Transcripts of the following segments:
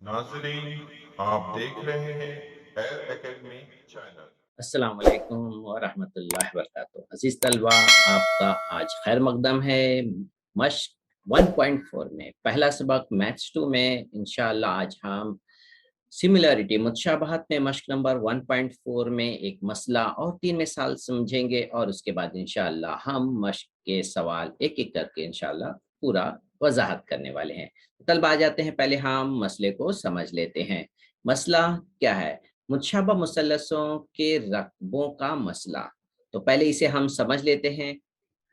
नाजरीन, आप देख रहे हैं एयर एकेडमी चैनल। अस्सलाम वालेकुम व रहमतुल्लाहि व बरकातुहू। अज़ीज़ तलबा, आपका आज खैर मक़दम है। मश्क 1.4 में पहला सबक मैथ्स 2 में इंशाअल्लाह आज हम सिमिलरिटी मुतशाबहत में मश्क नंबर 1.4 में एक मसला और 3 मिसाल समझेंगे और उसके बाद इंशाअल्लाह हम मश्क के सवाल एक-एक करके इंशाअल्लाह पूरा वज़ाहत करने वाले हैं। तलबा आ जाते हैं, पहले हम मसले को समझ लेते हैं। मसला क्या है? मुतशाबह मुसल्लसों के रकबों का मसला। तो पहले इसे हम समझ लेते हैं,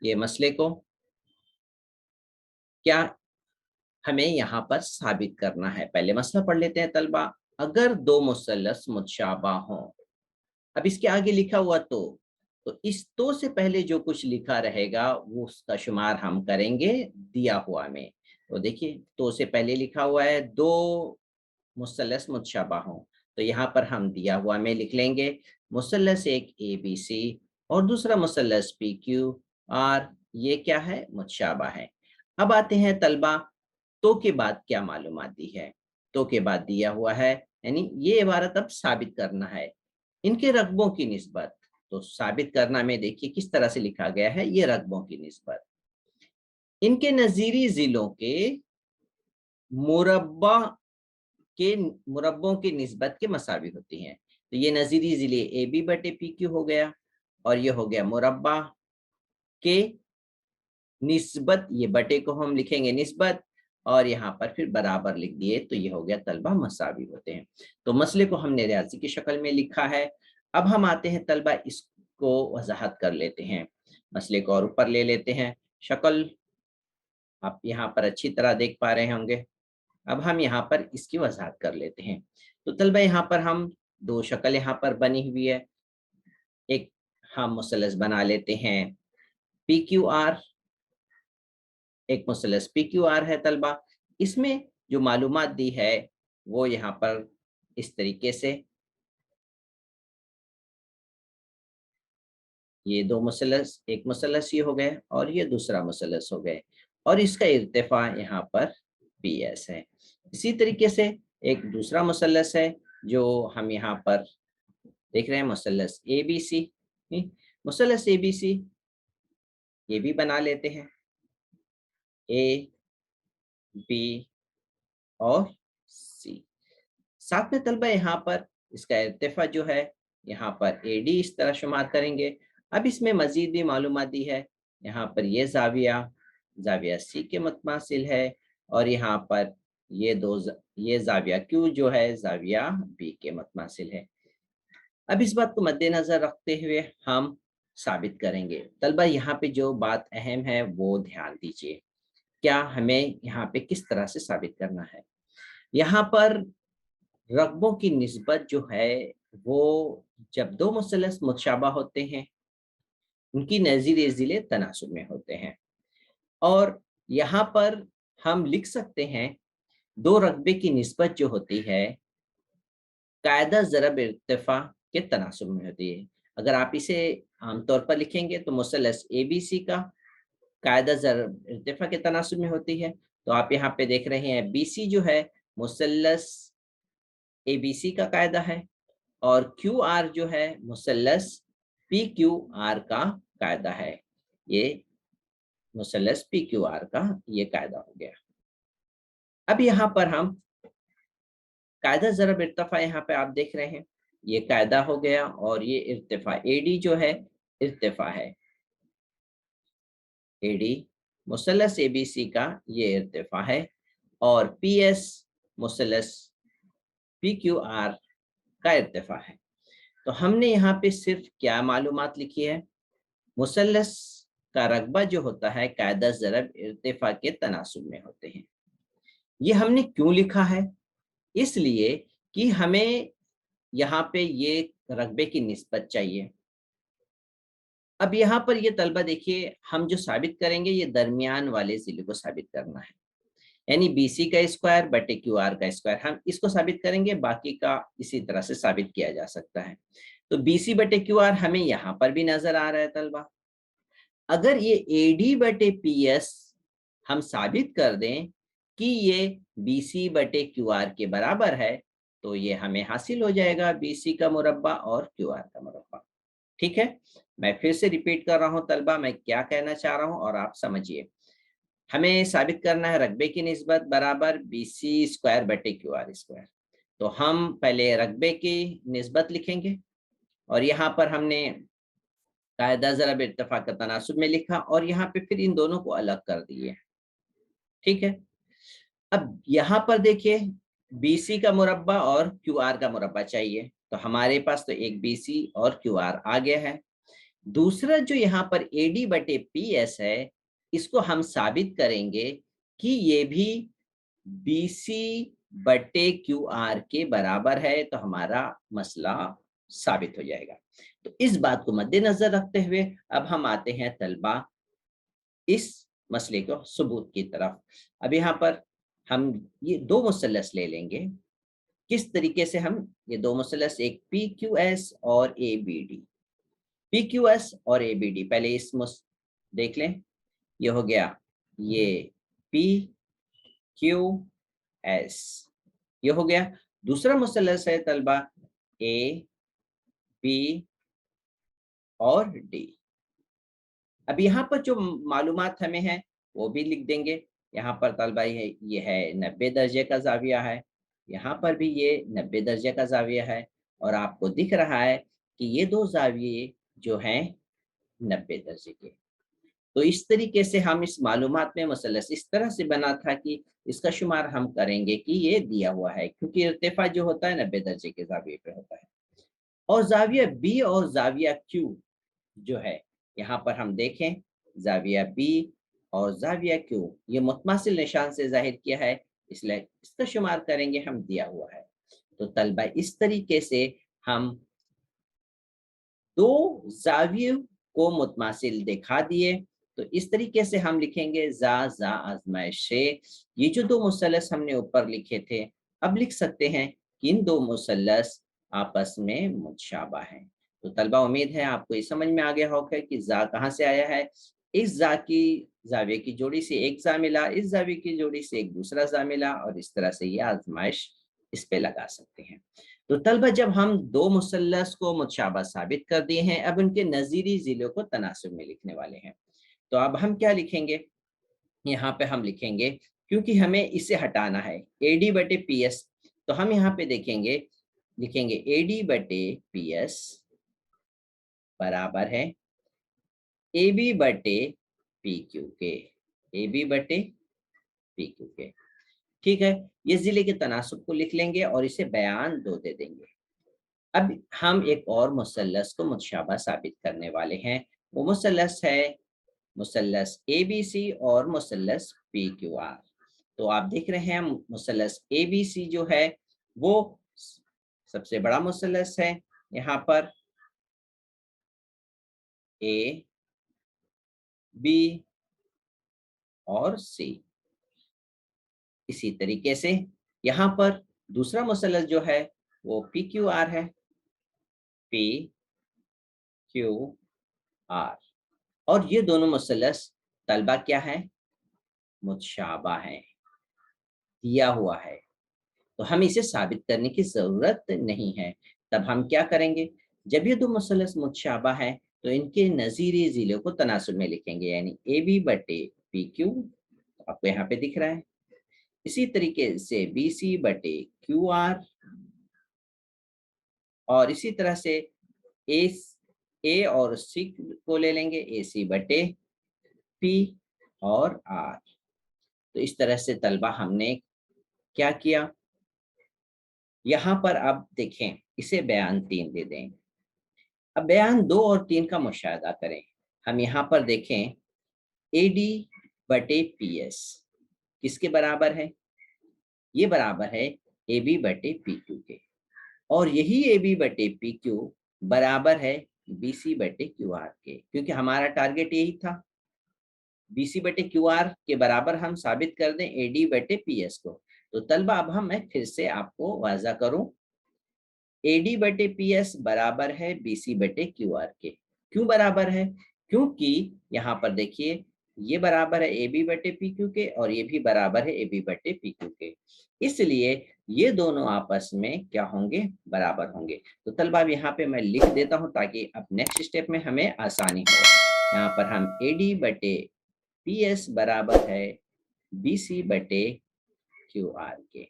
ये मसले को। क्या हमें यहाँ पर साबित करना है? पहले मसला पढ़ लेते हैं तलबा। अगर दो मुसल्लस मुतशाबह हों, अब इसके आगे लिखा हुआ तो इस तो से पहले जो कुछ लिखा रहेगा वो उसका शुमार हम करेंगे दिया हुआ में। तो देखिए, तो से पहले लिखा हुआ है दो मुसल्लस मुतशाबह हों, तो यहाँ पर हम दिया हुआ में लिख लेंगे मुसल्लस एक ए बी सी और दूसरा मुसल्लस पी क्यू आर, ये क्या है? मुतशाबह है। अब आते हैं तलबा, तो के बाद क्या मालूमात दी है? तो के बाद दिया हुआ है, यानी ये इबारत अब साबित करना है इनके रकबों की निस्बत। तो साबित करना में देखिए किस तरह से लिखा गया है, ये रकबों की निस्बत इनके नजीरी जिलों के मुरब्बा के मुरब्बों की निस्बत के मसावी होती हैं। तो ये नजीरी जिले ए बी बटे पी क्यू हो गया और ये हो गया मुरब्बा के निस्बत, ये बटे को हम लिखेंगे निस्बत और यहाँ पर फिर बराबर लिख दिए, तो ये हो गया तलबा मसावी होते हैं। तो मसले को हमने रियाजी की शक्ल में लिखा है। अब हम आते हैं तलबा, इसको वजाहत कर लेते हैं। मसले को और ऊपर ले लेते हैं। शक्ल आप यहाँ पर अच्छी तरह देख पा रहे होंगे। अब हम यहाँ पर इसकी वजाहत कर लेते हैं। तो तलबा यहाँ पर हम दो शक्ल यहाँ पर बनी हुई है। एक हम मुसल्लस बना लेते हैं पी क्यू आर, एक मुसल्लस पी क्यू आर है तलबा। इसमें जो मालूमात दी है वो यहाँ पर इस तरीके से, ये दो मुसल्लस, एक मुसल्लस ये हो गए और ये दूसरा मुसल्लस हो गए और इसका इर्तिफा यहाँ पर पी एस है। इसी तरीके से एक दूसरा मुसल्लस है जो हम यहाँ पर देख रहे हैं, मुसल्लस A B C. मुसल्लस A B C ये भी बना लेते हैं, ए बी और सी। साथ में तलबा यहाँ पर इसका इर्तिफा जो है, यहाँ पर ए डी इस तरह शुमार करेंगे। अब इसमें मजीद भी मालूमात दी है। यहाँ पर ये जाविया जाविया सी के मुतमासिल है और यहाँ पर ये जाविया क्यू जो है जाविया बी के मुतमासिल है। अब इस बात को मद्देनजर रखते हुए हम साबित करेंगे। तलबा यहाँ पे जो बात अहम है वो ध्यान दीजिए। क्या हमें यहाँ पे किस तरह से साबित करना है? यहाँ पर रकबों की निस्बत जो है वो, जब दो मुसल्लस मुतशाबा होते हैं उनकी नज़ीर ज़िले तनासुब में होते हैं और यहाँ पर हम लिख सकते हैं दो रकबे की निस्बत जो होती है कायदा ज़रब इर्तिफ़ा के तनासुब में होती है। अगर आप इसे आमतौर पर लिखेंगे तो मुसल्लस ए बी सी का कायदा ज़रब इर्तिफ़ा के तनासुब में होती है। तो आप यहाँ पे देख रहे हैं बी सी जो है मुसल्लस ए बी सी का कायदा है और क्यू आर जो है मुसल्लस पी क्यू आर का कायदा है। ये मुसल्लस पी क्यू आर का ये कायदा हो गया। अब यहाँ पर हम कायदा ज़रब इर्तिफ़ा यहाँ पे आप देख रहे हैं, ये कायदा हो गया और ये इर्तिफ़ा एडी जो है इर्तिफ़ा है। एडी मुसल्लस एबीसी का ये इर्तिफ़ा है और पीएस मुसल्लस पीक्यूआर का इर्तिफ़ा है। तो हमने यहाँ पे सिर्फ क्या मालूमात लिखी है? मुसल्लस का रकबा जो होता है कायदा ज़रब इर्तिफ़ा के तनासुब में होते हैं। ये हमने क्यों लिखा है? इसलिए कि हमें यहाँ पे ये रकबे की निस्बत चाहिए। अब यहाँ पर ये तलबा देखिए, हम जो साबित करेंगे ये दरमियान वाले ज़िले को साबित करना है, यानी BC का स्क्वायर बटे QR का स्क्वायर, हम इसको साबित करेंगे, बाकी का इसी तरह से साबित किया जा सकता है। तो BC बटे QR हमें यहाँ पर भी नजर आ रहा है तलबा। अगर ये AD बटे PS हम साबित कर दें कि ये BC बटे QR के बराबर है, तो ये हमें हासिल हो जाएगा BC का मुरब्बा और QR का मुरब्बा। ठीक है, मैं फिर से रिपीट कर रहा हूँ तलबा, मैं क्या कहना चाह रहा हूँ और आप समझिए। हमें साबित करना है रकबे की निस्बत बराबर BC स्क्वायर बटे QR स्क्वायर। तो हम पहले रकबे की निस्बत लिखेंगे और यहाँ पर हमने कायदा ज़रब इत्तेफाक तनासुब में लिखा और यहाँ पे फिर इन दोनों को अलग कर दिए। ठीक है, अब यहाँ पर देखिए BC का मुरब्बा और QR का मुरब्बा चाहिए, तो हमारे पास तो एक BC और QR आ गया है। दूसरा जो यहाँ पर AD बटे PS है, इसको हम साबित करेंगे कि ये भी BC बटे QR के बराबर है, तो हमारा मसला साबित हो जाएगा। तो इस बात को मद्देनजर रखते हुए अब हम आते हैं तलबा इस मसले को सबूत की तरफ। अब यहाँ पर हम ये दो मुसल्लस ले लेंगे। किस तरीके से हम ये दो मुसल्लस, एक PQS और ABD, PQS और ABD, पहले इस देख लें। ये हो गया ये PQS, ये हो गया। दूसरा मुसल्लस है तलबा AB और D। अब यहाँ पर जो मालूमात हमें है वो भी लिख देंगे। यहाँ पर तलबा ये है 90 दर्जे का जाविया है, यहाँ पर भी ये 90 दर्जे का जाविया है और आपको दिख रहा है कि ये दो जाविये जो हैं 90 दर्जे के। तो इस तरीके से हम इस मालूमात में मुसल्लस इस तरह से बना था कि इसका शुमार हम करेंगे कि ये दिया हुआ है, क्योंकि इर्तिफा जो होता है 90 दर्जे के जाविये पे होता है। और जाविया B और जाविया Q जो है, यहाँ पर हम देखें जाविया B और जाविया Q ये मुतमासिल निशान से जाहिर किया है, इसलिए इसका शुमार करेंगे हम, दिया हुआ है। तो तलबा इस तरीके से हम दो जावियों को मुतमासिल दिखा दिए। तो इस तरीके से हम लिखेंगे जा आजमाइश से। ये जो दो मुसल्लस हमने ऊपर लिखे थे, अब लिख सकते हैं कि इन दो मुसल्लस आपस में मुतशाबा हैं। तो तलबा उम्मीद है आपको ये समझ में आ गया होगा कि जा कहाँ से आया है। इस जा की जाविये की जोड़ी से एक जा मिला, इस जाविये की जोड़ी से एक दूसरा जा मिला, और इस तरह से ये आजमाइश इस पे लगा सकते हैं। तो तलबा जब हम दो मुसल्लस को मुतशाबा साबित कर दिए हैं, अब उनके नज़ीरी ज़िलों को तनासुब में लिखने वाले हैं। तो अब हम क्या लिखेंगे, यहाँ पे हम लिखेंगे, क्योंकि हमें इसे हटाना है AD बटे PS, तो हम यहाँ पे देखेंगे, लिखेंगे AD बटे PS बराबर है AB बटे PQ के, AB बटे PQ के। ठीक है, ये जिले के तनासुब को लिख लेंगे और इसे बयान 2 दे देंगे। अब हम एक और मुसल्लस को मुतशाबा साबित करने वाले हैं। वो मुसल्लस है मुसल्लस ABC और मुसल्लस PQR। तो आप देख रहे हैं मुसल्लस ABC जो है वो सबसे बड़ा मुसल्लस है। यहाँ पर A, B और C। इसी तरीके से यहाँ पर दूसरा मुसल्लस जो है वो PQR है, PQR। और ये दोनों मुसल्लस तलबा क्या है, मुतशाबा है, दिया हुआ है। तो हम इसे साबित करने की जरूरत नहीं है। तब हम क्या करेंगे, जब ये दो मुसल्लस मुतशाबा है तो इनके नज़ीरी ज़िलों को तनासुब में लिखेंगे, यानी AB बटे PQ, आपको यहाँ पे दिख रहा है। इसी तरीके से BC बटे QR, और इसी तरह से A और C को ले लेंगे, AC बटे P और R। तो इस तरह से तलबा हमने क्या किया, यहाँ पर अब देखें, इसे बयान 3 दे दें। अब बयान 2 और 3 का मुशाहिदा करें। हम यहाँ पर देखें AD बटे PS किसके बराबर है, ये बराबर है AB बटे PQ के, और यही AB बटे PQ बराबर है BC बटे QR के, क्योंकि हमारा टारगेट यही था BC बटे QR के बराबर हम साबित कर दें AD बटे PS को। तो तलबा अब मैं फिर से आपको वाज़ा करूं, AD बटे PS बराबर है BC बटे QR के। क्यों बराबर है, क्योंकि यहाँ पर देखिए ये बराबर है ए बी बटे पी क्यू के और ये भी बराबर है ए बी बटे पी क्यू के, इसलिए ये दोनों आपस में क्या होंगे, बराबर होंगे। तो तलबा यहाँ पे मैं लिख देता हूँ ताकि अब नेक्स्ट स्टेप में हमें आसानी हो। यहाँ पर हम ए डी बटे पी एस बराबर है बी सी बटे क्यू आर के।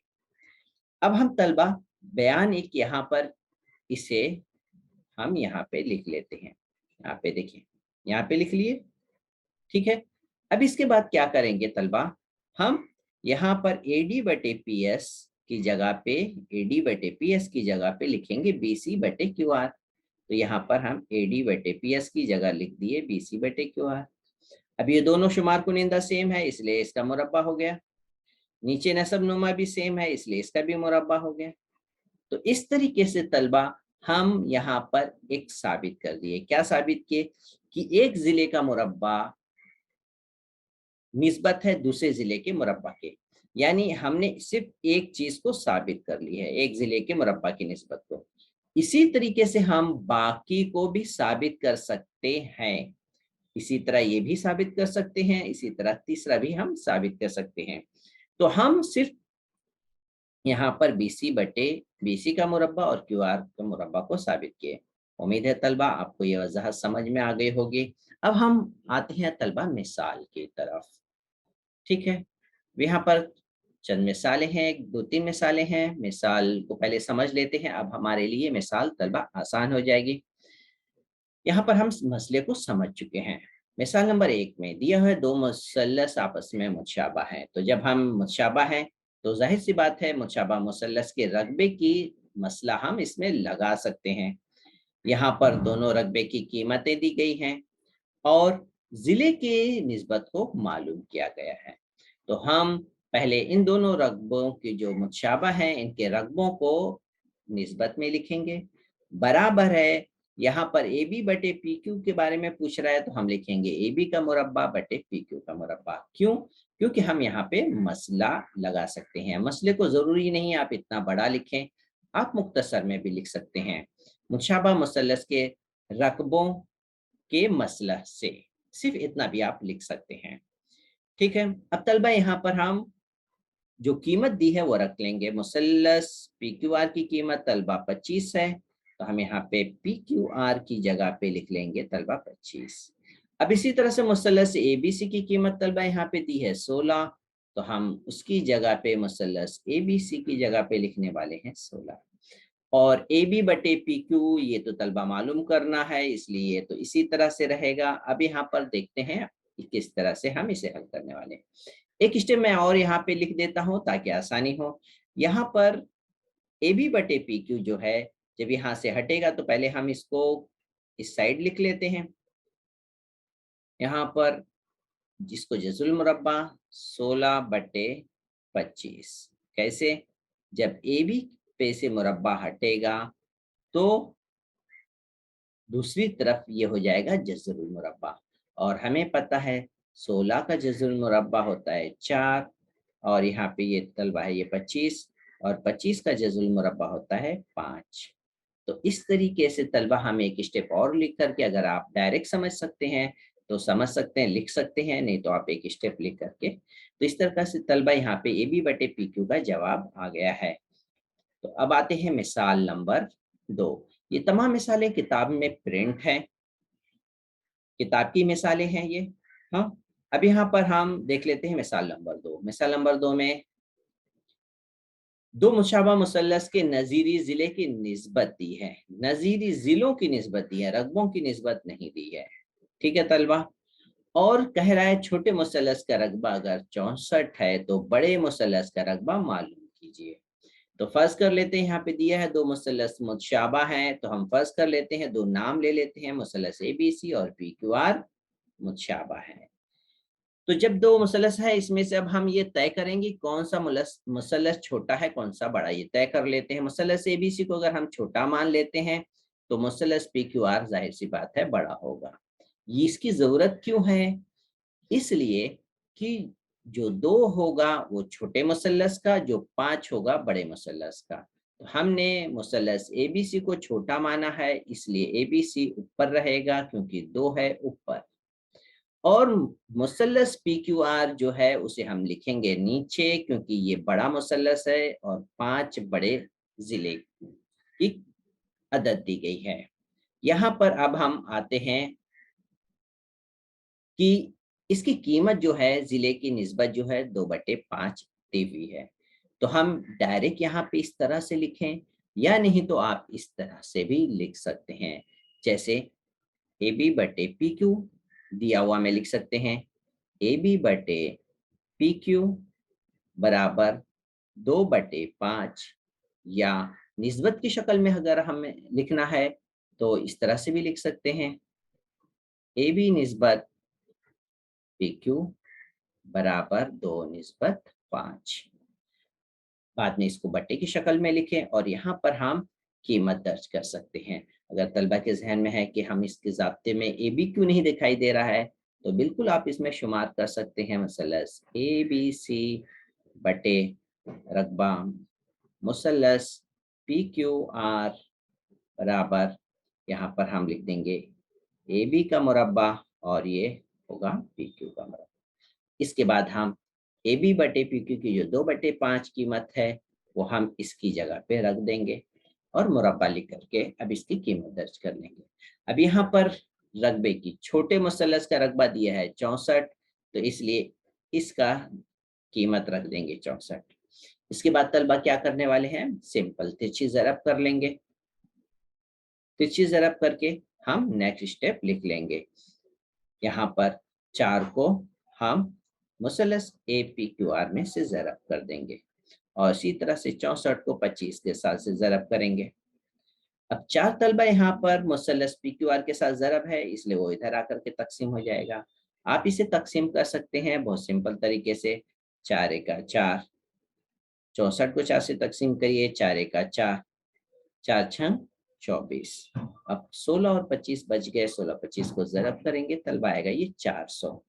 अब हम तलबा बयान एक यहाँ पर इसे हम यहाँ पे लिख लेते हैं। यहाँ पे देखिए, यहाँ पे लिख लिए, ठीक है। अब इसके बाद क्या करेंगे तलबा, हम यहाँ पर ए डी बटे पी एस की जगह पे लिखेंगे बी सी बटे क्यू आर। तो यहाँ पर हम ए डी बटे पी एस की जगह लिख दिए बी सी बटे क्यू आर। अब ये दोनों शुमार कुनिंदा सेम है इसलिए इसका मुरब्बा हो गया, नीचे नसब नुमा भी सेम है इसलिए इसका भी मुरब्बा हो गया। तो इस तरीके से तलबा हम यहाँ पर एक साबित कर दिए। क्या साबित किए कि एक जिले का मुरब्बा निस्बत है दूसरे जिले के मुरब्बा के, यानी हमने सिर्फ एक चीज को साबित कर ली है, एक जिले के मुरब्बा की निस्बत को। इसी तरीके से हम बाकी को भी साबित कर सकते हैं, इसी तरह ये भी साबित कर सकते हैं, इसी तरह तीसरा भी हम साबित कर सकते हैं। तो हम सिर्फ यहाँ पर बीसी बटे बीसी का मुरब्बा और क्यू आर का मुरब्बा को साबित किए। उम्मीद है तलबा आपको ये वजह समझ में आ गई होगी। अब हम आते हैं तलबा मिसाल की तरफ, ठीक है। यहाँ पर चंद मिसालें हैं, 2-3 मिसालें हैं। मिसाल को पहले समझ लेते हैं, अब हमारे लिए मिसाल तलबा आसान हो जाएगी। यहाँ पर हम मसले को समझ चुके हैं। मिसाल नंबर 1 में दिया है दो मुसल्लस आपस में मुतशाबा हैं। तो जब हम मुतशाबा हैं तो जाहिर सी बात है मुतशाबा मुसल्लस के रकबे की मसला हम इसमें लगा सकते हैं। यहाँ पर दोनों रकबे की कीमतें दी गई हैं और जिले के निस्बत को मालूम किया गया है। तो हम पहले इन दोनों रकबों की जो मुतशाबा हैं इनके रकबों को निस्बत में लिखेंगे। बराबर है, यहाँ पर ए बी बटे पी क्यू के बारे में पूछ रहा है तो हम लिखेंगे ए बी का मुरब्बा बटे पी क्यू का मुरब्बा। क्यों? क्योंकि हम यहाँ पे मसला लगा सकते हैं। मसले को जरूरी नहीं आप इतना बड़ा लिखें, आप मुख्तसर में भी लिख सकते हैं। मुतशाबा मुसल्लस के रकबों के मसला से सिर्फ इतना भी आप लिख सकते हैं, ठीक है। अब तलबा यहाँ पर हम जो कीमत दी है वो रख लेंगे। मुसल्लस पी क्यू आर की कीमत तलबा 25 है, तो हम यहाँ पे पी क्यू आर की जगह पे लिख लेंगे तलबा 25। अब इसी तरह से मुसल्लस ए बी सी की कीमत तलबा यहाँ पे दी है 16, तो हम उसकी जगह पे मुसल्लस ए बी सी की जगह पे लिखने वाले हैं 16। और ए बी बटे पी क्यू ये तो तलबा मालूम करना है इसलिए तो इसी तरह से रहेगा। अब यहाँ पर देखते हैं किस तरह से हम इसे हल करने वाले हैं। एक स्टेप मैं और यहाँ पे लिख देता हूँ ताकि आसानी हो। यहाँ पर ए बी बटे पी क्यू जो है जब यहाँ से हटेगा तो पहले हम इसको इस साइड लिख लेते हैं। यहाँ पर जिसको जजुल मुरब्बा 16 बटे 25, कैसे? जब ए बी पे से मुरब्बा हटेगा तो दूसरी तरफ ये हो जाएगा जजुल मुरब्बा, और हमें पता है 16 का जजुल मुरब्बा होता है 4, और यहाँ पे ये तलबा है ये 25, और 25 का जजुल मुरब्बा होता है 5। तो इस तरीके से तलबा हम एक स्टेप और लिख करके, अगर आप डायरेक्ट समझ सकते हैं तो समझ सकते हैं, लिख सकते हैं, नहीं तो आप एक स्टेप लिख करके। तो इस तरह से तलबा यहाँ पे ए बी बटे पी क्यू का जवाब आ गया है। तो अब आते हैं मिसाल नंबर 2। ये तमाम मिसालें किताब में प्रिंट है, किताब की मिसालें हैं ये। हाँ, अब यहाँ पर हम देख लेते हैं मिसाल नंबर 2। मिसाल नंबर 2 में दो मुशाबा मुसल्लस के नजीरी जिले की निस्बत दी है, नजीरी जिलों की निस्बत दी है, रकबों की निस्बत नहीं दी है, ठीक है तलबा। और कह रहा है छोटे मुसल्लस का रकबा अगर 64 है तो बड़े मुसल्लस का रकबा मालूम कीजिए। तो फर्ज कर लेते हैं यहाँ पे दिया है दो मुसल्लस मुतशाबा हैं, तो हम फर्ज कर लेते हैं दो नाम ले लेते हैं, मुसल्लस ए बी सी और पी क्यू आर मुतशाबा है। तो जब दो मुसल्लस है इसमें से अब हम ये तय करेंगे कौन सा मुसल्लस छोटा है कौन सा बड़ा, ये तय कर लेते हैं। मुसल्लस ए बी सी को अगर हम छोटा मान लेते हैं तो मुसल्लस पी क्यू आर जाहिर सी बात है बड़ा होगा। ये इसकी जरूरत क्यों है? इसलिए कि जो 2 होगा वो छोटे मुसल्लस का, जो 5 होगा बड़े मुसल्लस का। तो हमने मुसल्लस ए बी सी को छोटा माना है इसलिए ए बी सी ऊपर रहेगा क्योंकि 2 है ऊपर, और मुसल्लस PQR जो है उसे हम लिखेंगे नीचे, क्योंकि ये बड़ा मुसल्लस है और 5 बड़े जिले की अदद दी गई है। यहाँ पर अब हम आते हैं कि इसकी कीमत जो है जिले की निस्बत जो है 2/5 दी हुई है। तो हम डायरेक्ट यहाँ पे इस तरह से लिखें, या नहीं तो आप इस तरह से भी लिख सकते हैं, जैसे AB/PQ दिया हुआ में लिख सकते हैं AB/PQ बराबर 2/5, या निस्बत की शक्ल में अगर हमें लिखना है तो इस तरह से भी लिख सकते हैं AB निस्बत PQ बराबर 2/5। बाद में इसको बट्टे की शक्ल में लिखें और यहाँ पर हम कीमत दर्ज कर सकते हैं। अगर तलबा के जहन में है कि हम इसके ज़ाब्ते में AB क्यों नहीं दिखाई दे रहा है, तो बिल्कुल आप इसमें शुमार कर सकते हैं मुसल्लस ABC बटे रकबा मुसल्लस PQR बराबर, यहाँ पर हम लिख देंगे AB का मुरब्बा और ये होगा PQ का मुरब्बा। इसके बाद हम AB/PQ की जो 2/5 कीमत है वो हम इसकी जगह पे रख देंगे और मुरब्बा लिख करके अब इसकी कीमत दर्ज कर लेंगे। अब यहाँ पर रकबे की छोटे मुसल्लस का रकबा दिया है 64, तो इसलिए इसका कीमत रख देंगे 64। इसके बाद तलबा क्या करने वाले हैं, सिंपल तिरछी ज़रब कर लेंगे। तिरछी ज़रब करके हम नेक्स्ट स्टेप लिख लेंगे। यहाँ पर 4 को हम मुसल्लस APQR में से ज़रब कर देंगे और इसी तरह से 64 को 25 के साथ से ज़रब करेंगे। अब 4 तलबा यहाँ पर मुसल्लस PQR के साथ ज़रब है, इसलिए वो इधर आकर के तकसीम हो जाएगा। आप इसे तकसीम कर सकते हैं बहुत सिंपल तरीके से, 4 एका 4, 64 को 4 से तकसीम करिए, 4 एका 4, 4 छंग 24। अब 16 और 25 बच गए, 16-25 को ज़रब करेंगे, तलबा आएगा ये 400।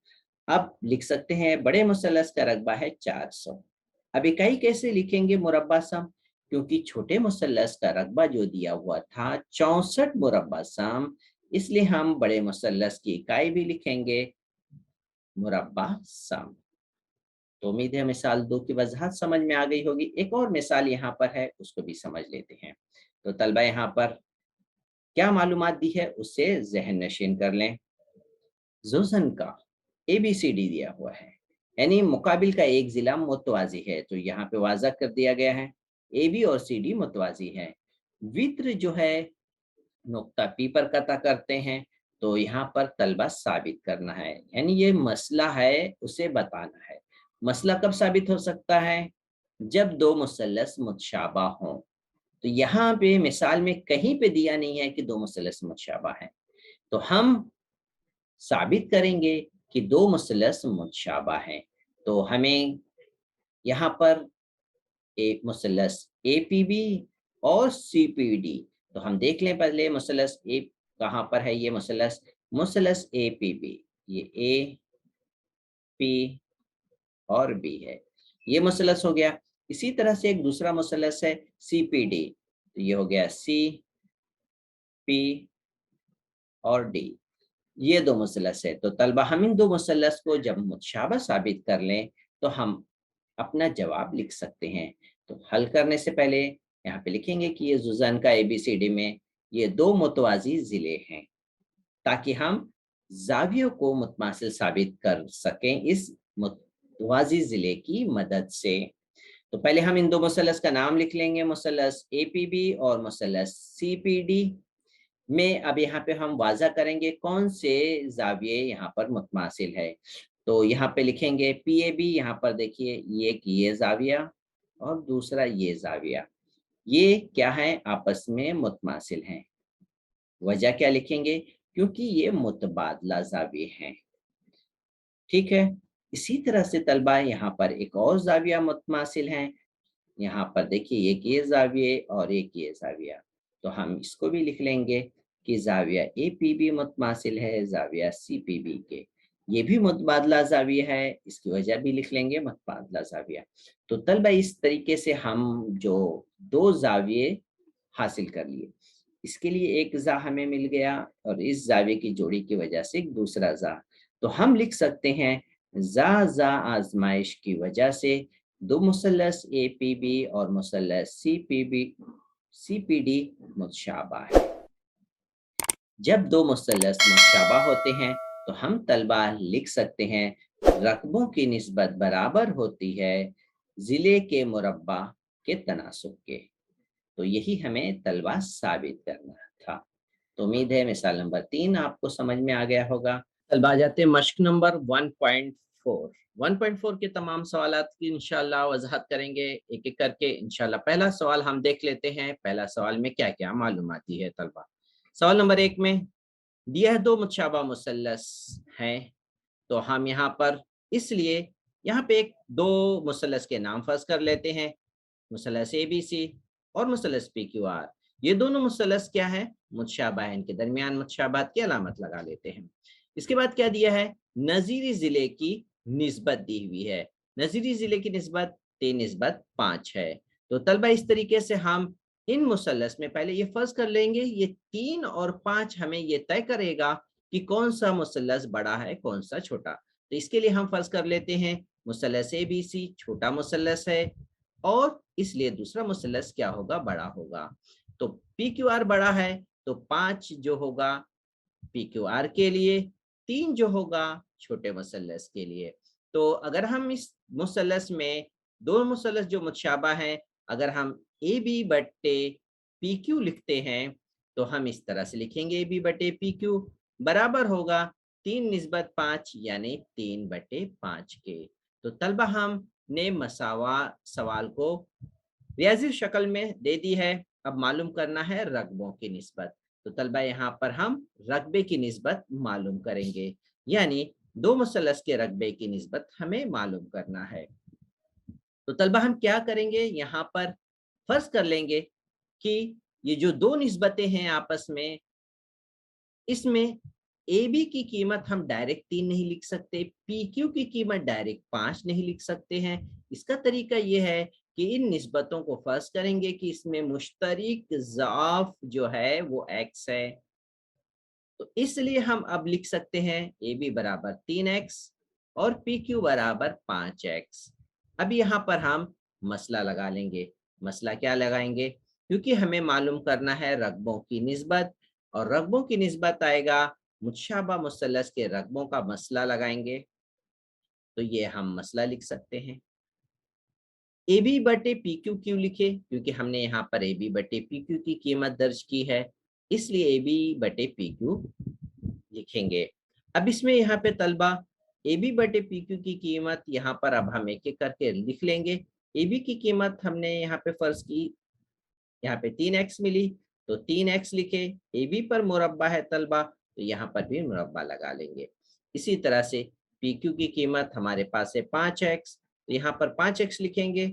अब लिख सकते हैं बड़े मुसल्लस का रकबा है 400। अब इकाई कैसे लिखेंगे मुरब्बा सम, क्योंकि छोटे मुसल्लस का रकबा जो दिया हुआ था 64 मुरब्बा सम, इसलिए हम बड़े मुसल्लस की इकाई भी लिखेंगे मुरब्बा सम। तो उम्मीद है मिसाल 2 की वजाहत समझ में आ गई होगी। एक और मिसाल यहाँ पर है, उसको भी समझ लेते हैं। तो तलबा यहाँ पर क्या मालूमात दी है उससे जहन नशीन कर लें। जोसन का ABCD दिया हुआ है, यानी मुकाबिल का एक जिला मुतवाजी है, तो यहाँ पे वाज़ा कर दिया गया है AB और CD मुतवाजी है। वित्र जो है नुक्ता P पर कता करते हैं, तो यहाँ पर तलबा साबित करना है, यानी ये मसला है उसे बताना है। मसला कब साबित हो सकता है, जब 2 मुसल्लस मुतशाबा हों। तो यहाँ पे मिसाल में कहीं पे दिया नहीं है कि 2 मुसल्लस मुतशाबा हैं, तो हम साबित करेंगे कि 2 मुसल्लस मुतशाबा हैं। तो हमें यहाँ पर एक मुसल्लस APB और CPD, तो हम देख लें पहले मुसल्लस ए कहाँ पर है, ये मुसल्लस मुसल्लस APB, ये AP और B है, ये मुसल्लस हो गया। इसी तरह से एक दूसरा मुसल्लस है CPD, तो ये हो गया CP और D, ये 2 मुसल्लस है। तो तलबा हम इन 2 मुसल्लस को जब मुतशाबा साबित कर लें तो हम अपना जवाब लिख सकते हैं। तो हल करने से पहले यहाँ पे लिखेंगे कि ये जुज़न का ABCD में ये 2 मुतवाज़ी ज़िले हैं, ताकि हम ज़ावियों को मुतमासिल साबित कर सकें इस मुतवाज़ी ज़िले की मदद से। तो पहले हम इन 2 मुसल्लस का नाम लिख लेंगे, मुसल्लस APB और मुसल्लस CPD में। अब यहाँ पे हम वाज़ा करेंगे कौन से ज़ाविये यहाँ पर मुतमासिल है। तो यहाँ पे लिखेंगे PAB, यहाँ पर देखिए ये ज़ाविया और दूसरा ये ज़ाविया, ये क्या है, आपस में मुतमासिल हैं। वजह क्या लिखेंगे, क्योंकि ये मुतबादला ज़ाविये हैं। ठीक है, इसी तरह से तलबा यहाँ पर एक और ज़ाविया मुतमासिल हैं। यहाँ पर देखिए एक ये ज़ाविये और एक ये ज़ाविया, तो हम इसको भी लिख लेंगे कि ज़ाविया APB मुतमासिल है ज़ाविया CPB के, ये भी मुतबादला ज़ाविया है, इसकी वजह भी लिख लेंगे मुतबादला ज़ाविया। तो तलबा इस तरीके से हम जो 2 ज़ाविये हासिल कर लिए, इसके लिए एक ज़ा हमें मिल गया और इस ज़ाविये की जोड़ी की वजह से एक दूसरा ज़ा। तो हम लिख सकते हैं जा आजमाइश की वजह से दो मुसल्लस APB और मुसल्लस CPD मुतशाबा है। जब दो मुसल्लस मुतशाबा होते हैं तो हम तलबा लिख सकते हैं रकबों की निस्बत बराबर होती है जिले के मुरब्बा के तनासुब के। तो यही हमें तलबा साबित करना था। तो उम्मीद है मिसाल नंबर 3 आपको समझ में आ गया होगा। तलबा आ जाते हैं मश्क नंबर 1.4। 1.4 के तमाम सवालात की इंशाल्लाह वजाहत करेंगे एक एक करके। इंशाल्लाह पहला सवाल हम देख लेते हैं। पहला सवाल में क्या क्या मालूमाती है तलबा। सवाल नंबर 1 में दिया है दो मुतशाबा मुसल्लस हैं, तो हम यहाँ पर इसलिए यहाँ पे एक दो मुसल्लस के नाम फर्ज कर लेते हैं, मुसल्लस ABC और मुसल्लस PQR। ये दोनों मुसल्लस क्या है, मुतशाबा है, इनके दरमियान मुतशाबात की अलामत लगा लेते हैं। इसके बाद क्या दिया है, नजीरी जिले की निस्बत दी हुई है। नजीरी जिले की निस्बत 3:5 है। तो तलबा इस तरीके से हम इन मुसल्लस में पहले ये फर्ज कर लेंगे, ये 3 और 5 हमें ये तय करेगा कि कौन सा मुसल्लस बड़ा है कौन सा छोटा। तो इसके लिए हम फर्ज कर लेते हैं मुसल्लस ABC छोटा मुसल्लस है और इसलिए दूसरा मुसल्लस क्या होगा, बड़ा होगा। तो PQR बड़ा है तो 5 जो होगा PQR के लिए, 3 जो होगा छोटे मुसल्लस के लिए। तो अगर हम इस मुसल्लस में दो मुसल्लस जो मुतशाबा हैं, अगर हम AB बट्टे PQ लिखते हैं तो हम इस तरह से लिखेंगे AB बट्टे PQ बराबर होगा 3:5 यानी 3/5 के। तो तलबा हमने मसावा सवाल को रियाजी शक्ल में दे दी है। अब मालूम करना है रकबों की निस्बत। तो तलबा यहाँ पर हम रकबे की निस्बत मालूम करेंगे, यानी दो मुसल्लस के रकबे की निस्बत हमें मालूम करना है। तो तलबा हम क्या करेंगे, यहाँ पर फर्ज कर लेंगे कि ये जो दो निस्बतें हैं आपस में, इसमें AB की कीमत हम डायरेक्ट 3 नहीं लिख सकते, PQ की कीमत डायरेक्ट 5 नहीं लिख सकते हैं। इसका तरीका ये है कि इन निस्बतों को फर्ज करेंगे कि इसमें मुश्तरिक ज़ाफ जो है वो x है। तो इसलिए हम अब लिख सकते हैं AB बराबर 3x और PQ बराबर 5x। अब यहाँ पर हम मसला लगा लेंगे। मसला क्या लगाएंगे, क्योंकि हमें मालूम करना है रकबों की निस्बत, और रकबों की निस्बत आएगा मुतशाबा मुसल्लस के रकबों का मसला लगाएंगे। तो ये हम मसला लिख सकते हैं। AB बटे PQ क्यों लिखे, क्योंकि हमने यहाँ पर AB बटे PQ की कीमत दर्ज की है, इसलिए AB बटे PQ लिखेंगे। अब इसमें यहाँ पे तलबा AB बटे PQ की कीमत यहाँ पर अब हम एक एक करके लिख लेंगे। AB की कीमत हमने यहाँ पे फर्ज की, यहाँ पे 3x मिली तो 3x लिखे। AB पर मुरब्बा है तलबा तो यहाँ पर भी मुरब्बा लगा लेंगे। इसी तरह से PQ की कीमत हमारे पास है 5x तो यहाँ पर 5x लिखेंगे।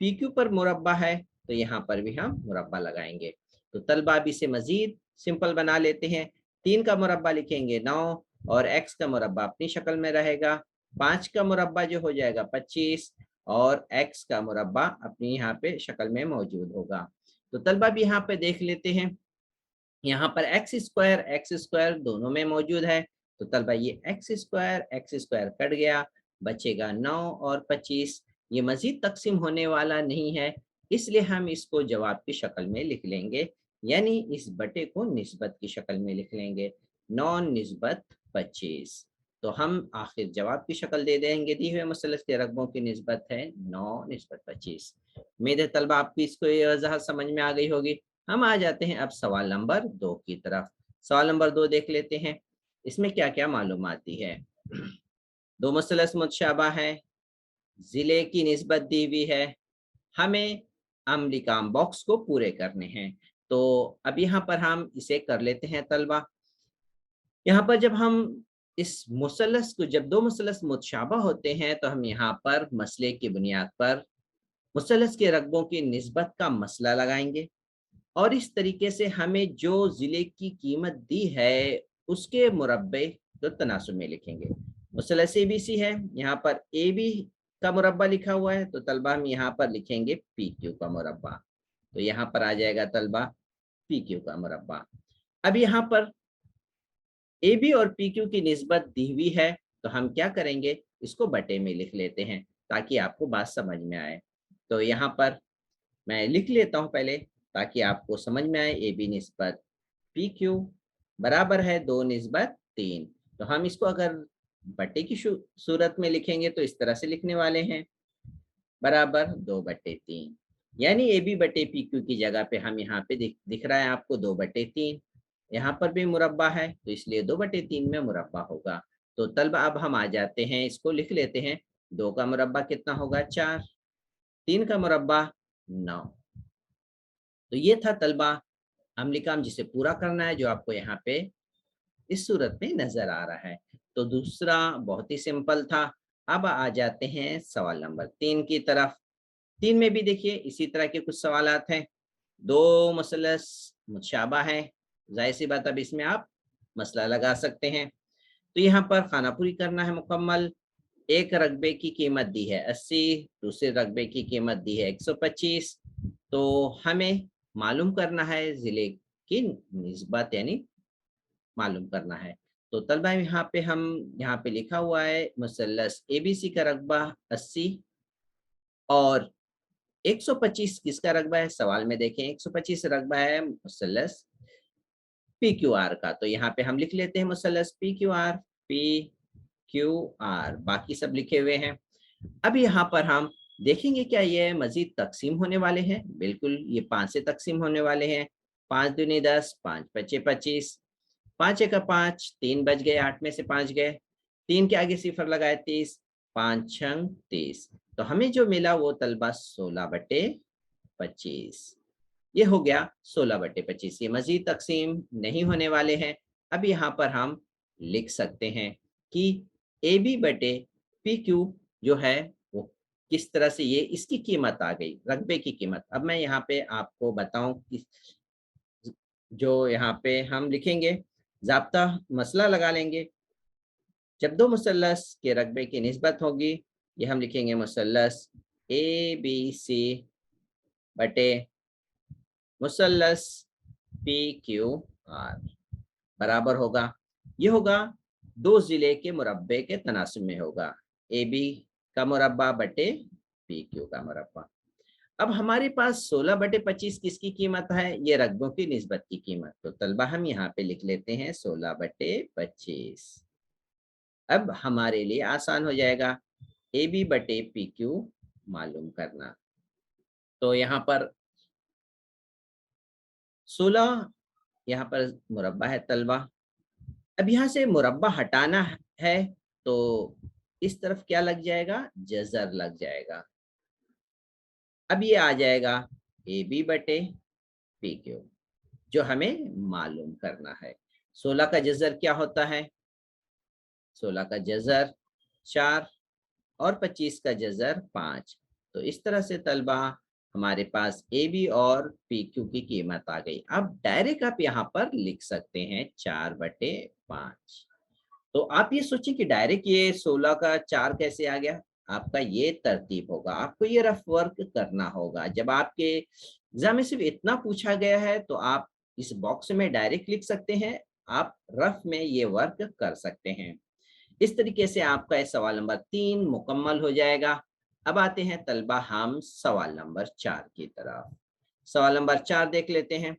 PQ पर मुरब्बा है तो यहाँ पर भी हम मुरब्बा लगाएंगे। तो तलबा अब इसे मजीद सिंपल बना लेते हैं। 3 का मुरब्बा लिखेंगे 9 और x का मुरब्बा अपनी शक्ल में रहेगा। 5 का मुरब्बा जो हो जाएगा 25 और x का मुरब्बा अपनी यहाँ पे शक्ल में मौजूद होगा। तो तलबा भी यहाँ पे देख लेते हैं, यहाँ पर एक्स स्क्वायर दोनों में मौजूद है। तो तलबा ये एक्स स्क्वायर कट गया, बचेगा 9 और 25। ये मजीद तकसीम होने वाला नहीं है, इसलिए हम इसको जवाब की शक्ल में लिख लेंगे, यानी इस बटे को निस्बत की शक्ल में लिख लेंगे 9 निस्बत 25। तो हम आखिर जवाब की शक्ल दे देंगे, दी हुए मुसल्लस के रकबों की निस्बत है 9 निस्बत 25। उम्मीद है तलबा आपकी इसको ये वजाहत समझ में आ गई होगी। हम आ जाते हैं अब सवाल नंबर 2 की तरफ। सवाल नंबर 2 देख लेते हैं, इसमें क्या क्या मालूम आती है। दो मुसल्लस मुतशाबा है, जिले की निस्बत दी हुई है, हमें अमली काम बॉक्स को पूरे करने हैं। तो अब यहाँ पर हम इसे कर लेते हैं तलबा। यहाँ पर जब हम इस मुसल्लस को, जब दो मुसल्लस मुतशाबा होते हैं तो हम यहाँ पर मसले की बुनियाद पर मुसल्लस के रकबों की निस्बत का मसला लगाएंगे और इस तरीके से हमें जो जिले की कीमत दी है उसके मुरब्बे को तनासुब में लिखेंगे। मुसल्लस ABC है, यहाँ पर AB का मुरब्बा लिखा हुआ है तो तलबा हम यहाँ पर लिखेंगे PQ का मुरब्बा। तो यहाँ पर आ जाएगा तलबा PQ का मुरब्बा। अब यहाँ पर AB और PQ की निस्बत दी हुई है तो हम क्या करेंगे, इसको बटे में लिख लेते हैं ताकि आपको बात समझ में आए। तो यहाँ पर मैं लिख लेता हूँ पहले ताकि आपको समझ में आए। ए बी निस्बत पी क्यू बराबर है 2 निस्बत 3। तो हम इसको अगर बटे की सूरत में लिखेंगे तो इस तरह से लिखने वाले हैं, बराबर 2/3। यानी ए बी बटे पी क्यू की जगह पे हम यहाँ पे दिख रहा है आपको 2/3। यहाँ पर भी मुरब्बा है तो इसलिए 2/3 में मुरब्बा होगा। तो तलबा अब हम आ जाते हैं, इसको लिख लेते हैं। 2 का मुरब्बा कितना होगा, 4। 3 का मुरब्बा 9। तो ये था तलबा अमली काम जिसे पूरा करना है, जो आपको यहाँ पे इस सूरत में नजर आ रहा है। तो दूसरा बहुत ही सिंपल था। अब आ जाते हैं सवाल नंबर 3 की तरफ। 3 में भी देखिए इसी तरह के कुछ सवालात हैं। 2 मसलस मुतशाबा है, जाहिर सी बात अब इसमें आप मसला लगा सकते हैं। तो यहाँ पर खाना पूरी करना है मुकम्मल। एक रकबे की कीमत दी है 80, दूसरे रकबे की कीमत दी है 125। तो हमें मालूम करना है जिले की निस्बत, यानी मालूम करना है। तो तलबा यहाँ पे लिखा हुआ है मुसल्लस एबीसी का रकबा 80 और 125 किसका रकबा है, सवाल में देखें 125 रकबा है मुसल्लस पी क्यू आर का। तो यहाँ पे हम लिख लेते हैं मुसल्लस पी क्यू आर, बाकी सब लिखे हुए हैं। अब यहाँ पर हम देखेंगे क्या ये मजीद तकसीम होने वाले हैं। बिल्कुल ये 5 से तकसीम होने वाले हैं। 5 दूनी 10, 5 पचे 25, 5 एक 5, 3 बच गए, 8 में से 5 गए, 3 के आगे सिफर लगाए 30, 5 छंग 30। तो हमें जो मिला वो तलबा 16/25। ये हो गया 16/25। ये मजीद तकसीम नहीं होने वाले हैं। अब यहाँ पर हम लिख सकते हैं कि ए बी बटे पी क्यू जो है वो किस तरह से, ये इसकी कीमत आ गई, रकबे की कीमत। अब मैं यहाँ पे आपको बताऊं कि जो यहाँ पे हम लिखेंगे, ज़ाब्ता मसला लगा लेंगे। जब 2 मुसल्लस के रकबे की निस्बत होगी, ये हम लिखेंगे मुसल्लस ए बी सी बटे मुसल्लस पी क्यू आर बराबर होगा, ये होगा 2 जिले के मुरब्बे के तनासुब में होगा, ए बी का मुरब्बा बटे पी क्यू का मुरब्बा। अब हमारे पास 16/25 किसकी कीमत है, ये रकबों की निस्बत की कीमत। तो तलबा हम यहाँ पे लिख लेते हैं 16/25। अब हमारे लिए आसान हो जाएगा ए बी बटे पी क्यू मालूम करना। तो यहाँ पर 16 यहाँ पर मुरब्बा है तलबा। अब यहाँ से मुरब्बा हटाना है तो इस तरफ क्या लग जाएगा, जजर लग जाएगा। अब ये आ जाएगा ए बी बटे पी क्यू जो हमें मालूम करना है। 16 का जजर क्या होता है, 16 का जजर 4 और 25 का जजर 5। तो इस तरह से तलबा हमारे पास ए बी और पी क्यू की कीमत आ गई। अब डायरेक्ट आप यहाँ पर लिख सकते हैं 4/5। तो आप ये सोचिए कि डायरेक्ट ये 16 का 4 कैसे आ गया। आपका ये तरतीब होगा, आपको ये रफ वर्क करना होगा। जब आपके एग्जाम में सिर्फ इतना पूछा गया है तो आप इस बॉक्स में डायरेक्ट लिख सकते हैं, आप रफ में ये वर्क कर सकते हैं। इस तरीके से आपका ये सवाल नंबर 3 मुकम्मल हो जाएगा। अब आते हैं तलबा हम सवाल नंबर 4 की तरफ। सवाल नंबर 4 देख लेते हैं।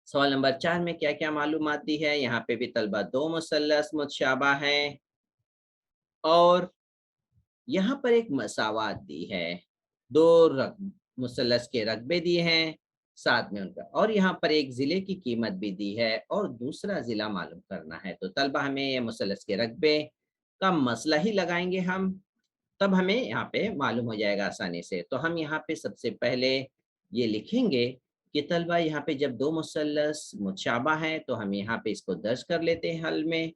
सवाल नंबर 4 में क्या क्या मालूमात दी है। यहाँ पे भी तलबा 2 मुसल्लस मुतशाबा है और यहाँ पर एक मसावात दी है, 2 मुसल्लस के रकबे दिए हैं साथ में उनका, और यहाँ पर एक जिले की कीमत भी दी है और दूसरा जिला मालूम करना है। तो तलबा हमें ये मुसल्लस के रकबे का मसला ही लगाएंगे हम, तब हमें यहाँ पे मालूम हो जाएगा आसानी से। तो हम यहाँ पे सबसे पहले ये लिखेंगे कि तलबा यहाँ पे जब 2 मुसल्लस मुतशाबा हैं तो हम यहाँ पे इसको दर्ज कर लेते हैं हल में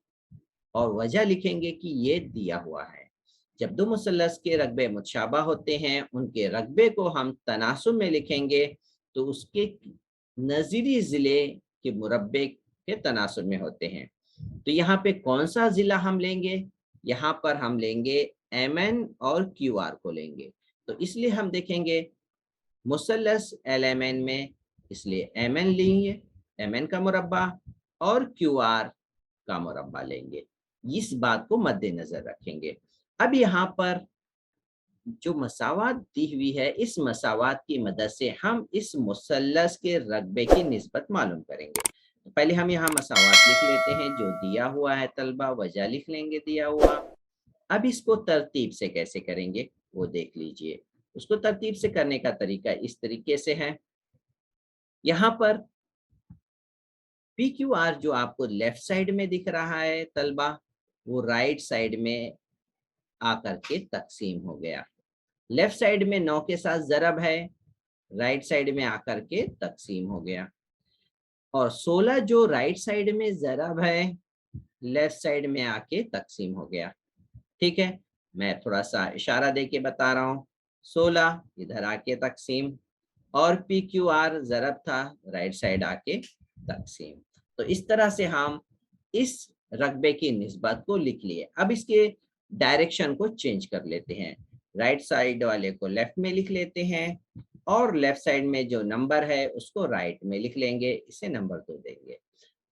और वजह लिखेंगे कि ये दिया हुआ है। जब 2 मुसल्लस के रकबे मुतशाबा होते हैं, उनके रकबे को हम तनासुब में लिखेंगे तो उसके नज़ीरी ज़िले के मुरब्बे के तनासुब में होते हैं। तो यहाँ पे कौन सा ज़िला हम लेंगे, यहाँ पर हम लेंगे MN और QR को लेंगे। तो इसलिए हम देखेंगे मुसल्लस LMN में, इसलिए MN लेंगे, MN का मुरब्बा, और QR का मुरब्बा लेंगे। इस बात को मद्देनजर रखेंगे। अब यहाँ पर जो मसावात दी हुई है, इस मसावात की मदद से हम इस मुसल्लस के रकबे की निस्बत मालूम करेंगे। तो पहले हम यहाँ मसावात लिख लेते हैं, जो दिया हुआ है तलबा, वजह लिख लेंगे दिया हुआ। अब इसको तरतीब से कैसे करेंगे वो देख लीजिए। उसको तरतीब से करने का तरीका इस तरीके से है, यहाँ पर पी क्यू आर जो आपको लेफ्ट साइड में दिख रहा है तलबा, वो राइट साइड में आकर के तकसीम हो गया। लेफ्ट साइड में 9 के साथ ज़रब है, राइट साइड में आकर के तकसीम हो गया। और 16 जो राइट साइड में ज़रब है, लेफ्ट साइड में आके तकसीम हो गया। ठीक है, मैं थोड़ा सा इशारा दे के बता रहा हूँ। 16 इधर आके तकसीम, और पी क्यू आर ज़रब था, राइट साइड आके तकसीम। तो इस तरह से हम इस रकबे की निस्बत को लिख लिए। अब इसके डायरेक्शन को चेंज कर लेते हैं, राइट साइड वाले को लेफ्ट में लिख लेते हैं, और लेफ्ट साइड में जो नंबर है उसको राइट में लिख लेंगे, इसे नंबर 2 देंगे।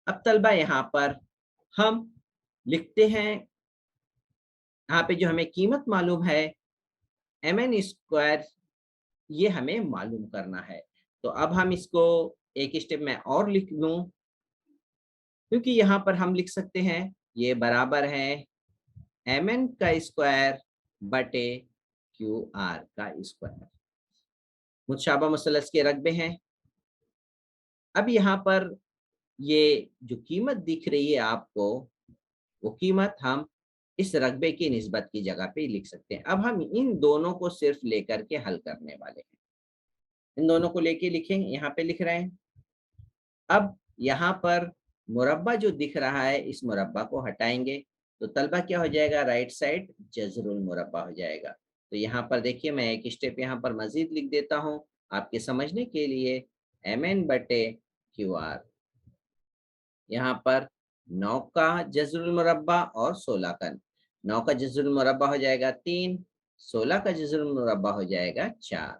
अब तलबा यहाँ पर हम लिखते हैं, यहाँ पे जो हमें कीमत मालूम है mn स्क्वायर, ये हमें मालूम करना है। तो अब हम इसको एक स्टेप में और लिख लूं, क्योंकि यहाँ पर हम लिख सकते हैं ये बराबर है mn का स्क्वायर बटे QR का स्क्वायर। मुतशाबा मुसल्लस के रकबे हैं। अब यहाँ पर ये जो कीमत दिख रही है आपको, वो कीमत हम इस रकबे की निस्बत की जगह पे लिख सकते हैं। अब हम इन दोनों को सिर्फ लेकर के हल करने वाले हैं, इन दोनों को लेके लिखेंगे, यहाँ पे लिख रहे हैं। अब यहाँ पर मुरब्बा जो दिख रहा है, इस मुरब्बा को हटाएंगे तो तलबा क्या हो जाएगा, राइट साइड जज़रुल मुरब्बा हो जाएगा। तो यहाँ पर देखिए, मैं एक स्टेप यहाँ पर मजीद लिख देता हूँ आपके समझने के लिए, mn बटे QR। यहाँ पर 9 का जज़रुल मुरब्बा और 16 का, 9 का जज़रुल मुरब्बा हो जाएगा 3, 16 का जज़रुल मुरब्बा हो जाएगा 4।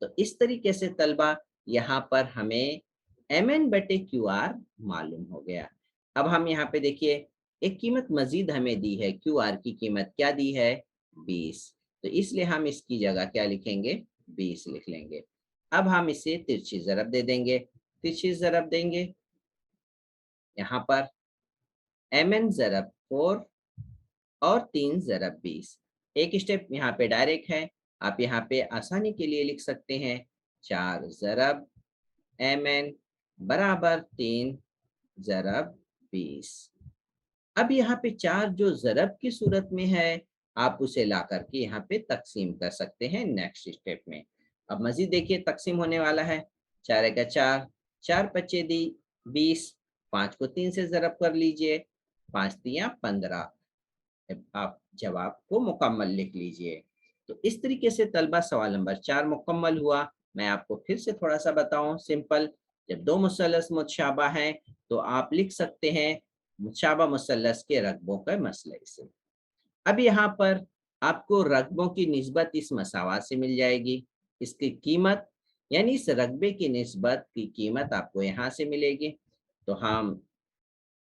तो इस तरीके से तलबा यहाँ पर हमें mn बटे QR मालूम हो गया। अब हम यहाँ पे देखिए एक कीमत मजीद हमें दी है, QR की कीमत क्या दी है, 20। तो इसलिए हम इसकी जगह क्या लिखेंगे, 20 लिख लेंगे। अब हम इसे तिरछी ज़रब दे देंगे, तिरछी ज़रब देंगे, यहाँ पर mn ज़रब 4 और 3 ज़रब 20। एक स्टेप यहाँ पे डायरेक्ट है, आप यहाँ पे आसानी के लिए लिख सकते हैं 4 ज़रब mn बराबर 3 ज़रब 20। अब यहाँ पे 4 जो ज़रब की सूरत में है, आप उसे ला करके यहाँ पे तकसीम कर सकते हैं नेक्स्ट स्टेप में। अब मजीद देखिए तकसीम होने वाला है, 4 का 4, 4 पच्चे दी 20, 5 को 3 से ज़रब कर लीजिए, 5 तियां 15। आप जवाब को मुकम्मल लिख लीजिए। तो इस तरीके से तलबा सवाल नंबर 4 मुकम्मल हुआ। मैं आपको फिर से थोड़ा सा बताऊं सिंपल, जब दो मुसल्लस मुतशाबा हैं तो आप लिख सकते हैं मुतशाबा मुसल्लस के रकबों के मसले से। अब यहाँ पर आपको रकबों की निस्बत इस मसावात से मिल जाएगी, इसकी कीमत यानी इस रकबे की निस्बत की कीमत आपको यहाँ से मिलेगी। तो हम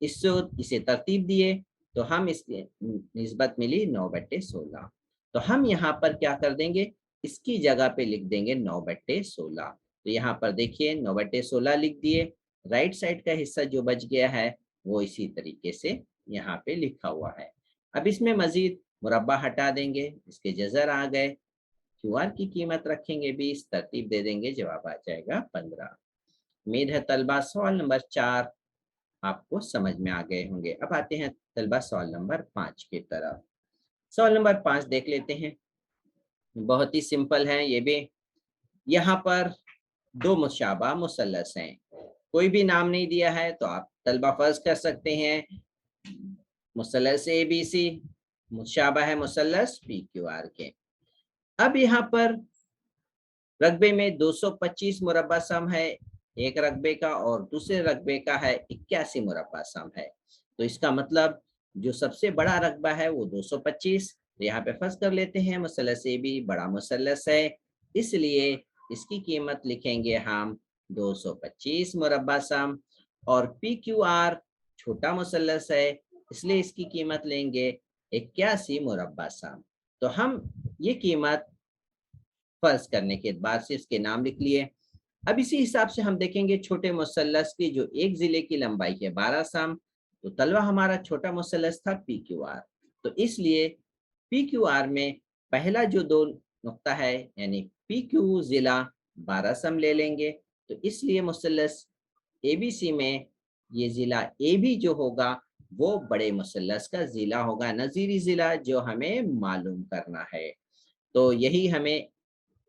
इसे तरतीब दिए तो हम इसकी निस्बत मिली 9/16। तो हम यहाँ पर क्या कर देंगे, इसकी जगह पे लिख देंगे 9/16। तो यहाँ पर देखिए 9/16 लिख दिए, राइट साइड का हिस्सा जो बच गया है वो इसी तरीके से यहाँ पे लिखा हुआ है। अब इसमें मजीद मुरब्बा हटा देंगे, इसके जज़र आ गए, QR की कीमत रखेंगे 20, तरतीब दे देंगे, जवाब आ जाएगा 15। उम्मीद है तलबा सवाल नंबर 4 आपको समझ में आ गए होंगे। अब आते हैं तलबा सवाल नंबर 5 की तरफ। सवाल नंबर 5 देख लेते हैं, बहुत ही सिंपल है ये भी। यहाँ पर दो मुशाबा मुसल्लस हैं, कोई भी नाम नहीं दिया है तो आप तलबा फर्ज कर सकते हैं मुसल्लस ABC मुशाबा है मुसल्लस PQR के। अब यहाँ पर रकबे में 225 मुरब्बा सम है एक रकबे का, और दूसरे रकबे का है 81 मुरब्बा सम है। तो इसका मतलब जो सबसे बड़ा रकबा है वो 225। तो यहाँ पे फर्ज कर लेते हैं मुसल्लस AB बड़ा मुसल्लस है, इसलिए इसकी कीमत लिखेंगे हम 225 मुरब्बा सम, और PQR छोटा मुसल्लस है इसलिए इसकी कीमत लेंगे 81 मुरब्बा साम। तो हम ये कीमत फर्ज करने के बाद से इसके नाम लिख लिए। अब इसी हिसाब से हम देखेंगे छोटे मुसल्लस की जो एक जिले की लंबाई है 12 साम, तो तलवा हमारा छोटा मुसल्लस था पी क्यू आर। तो इसलिए पी क्यू आर में पहला जो दो नुक्ता है यानी पी क्यू जिला 12 सम ले लेंगे। तो इसलिए मुसल्लस ए बी सी में ये जिला ए बी जो होगा वो बड़े मुसल्लस का जिला होगा, नजीरी जिला जो हमें मालूम करना है। तो यही हमें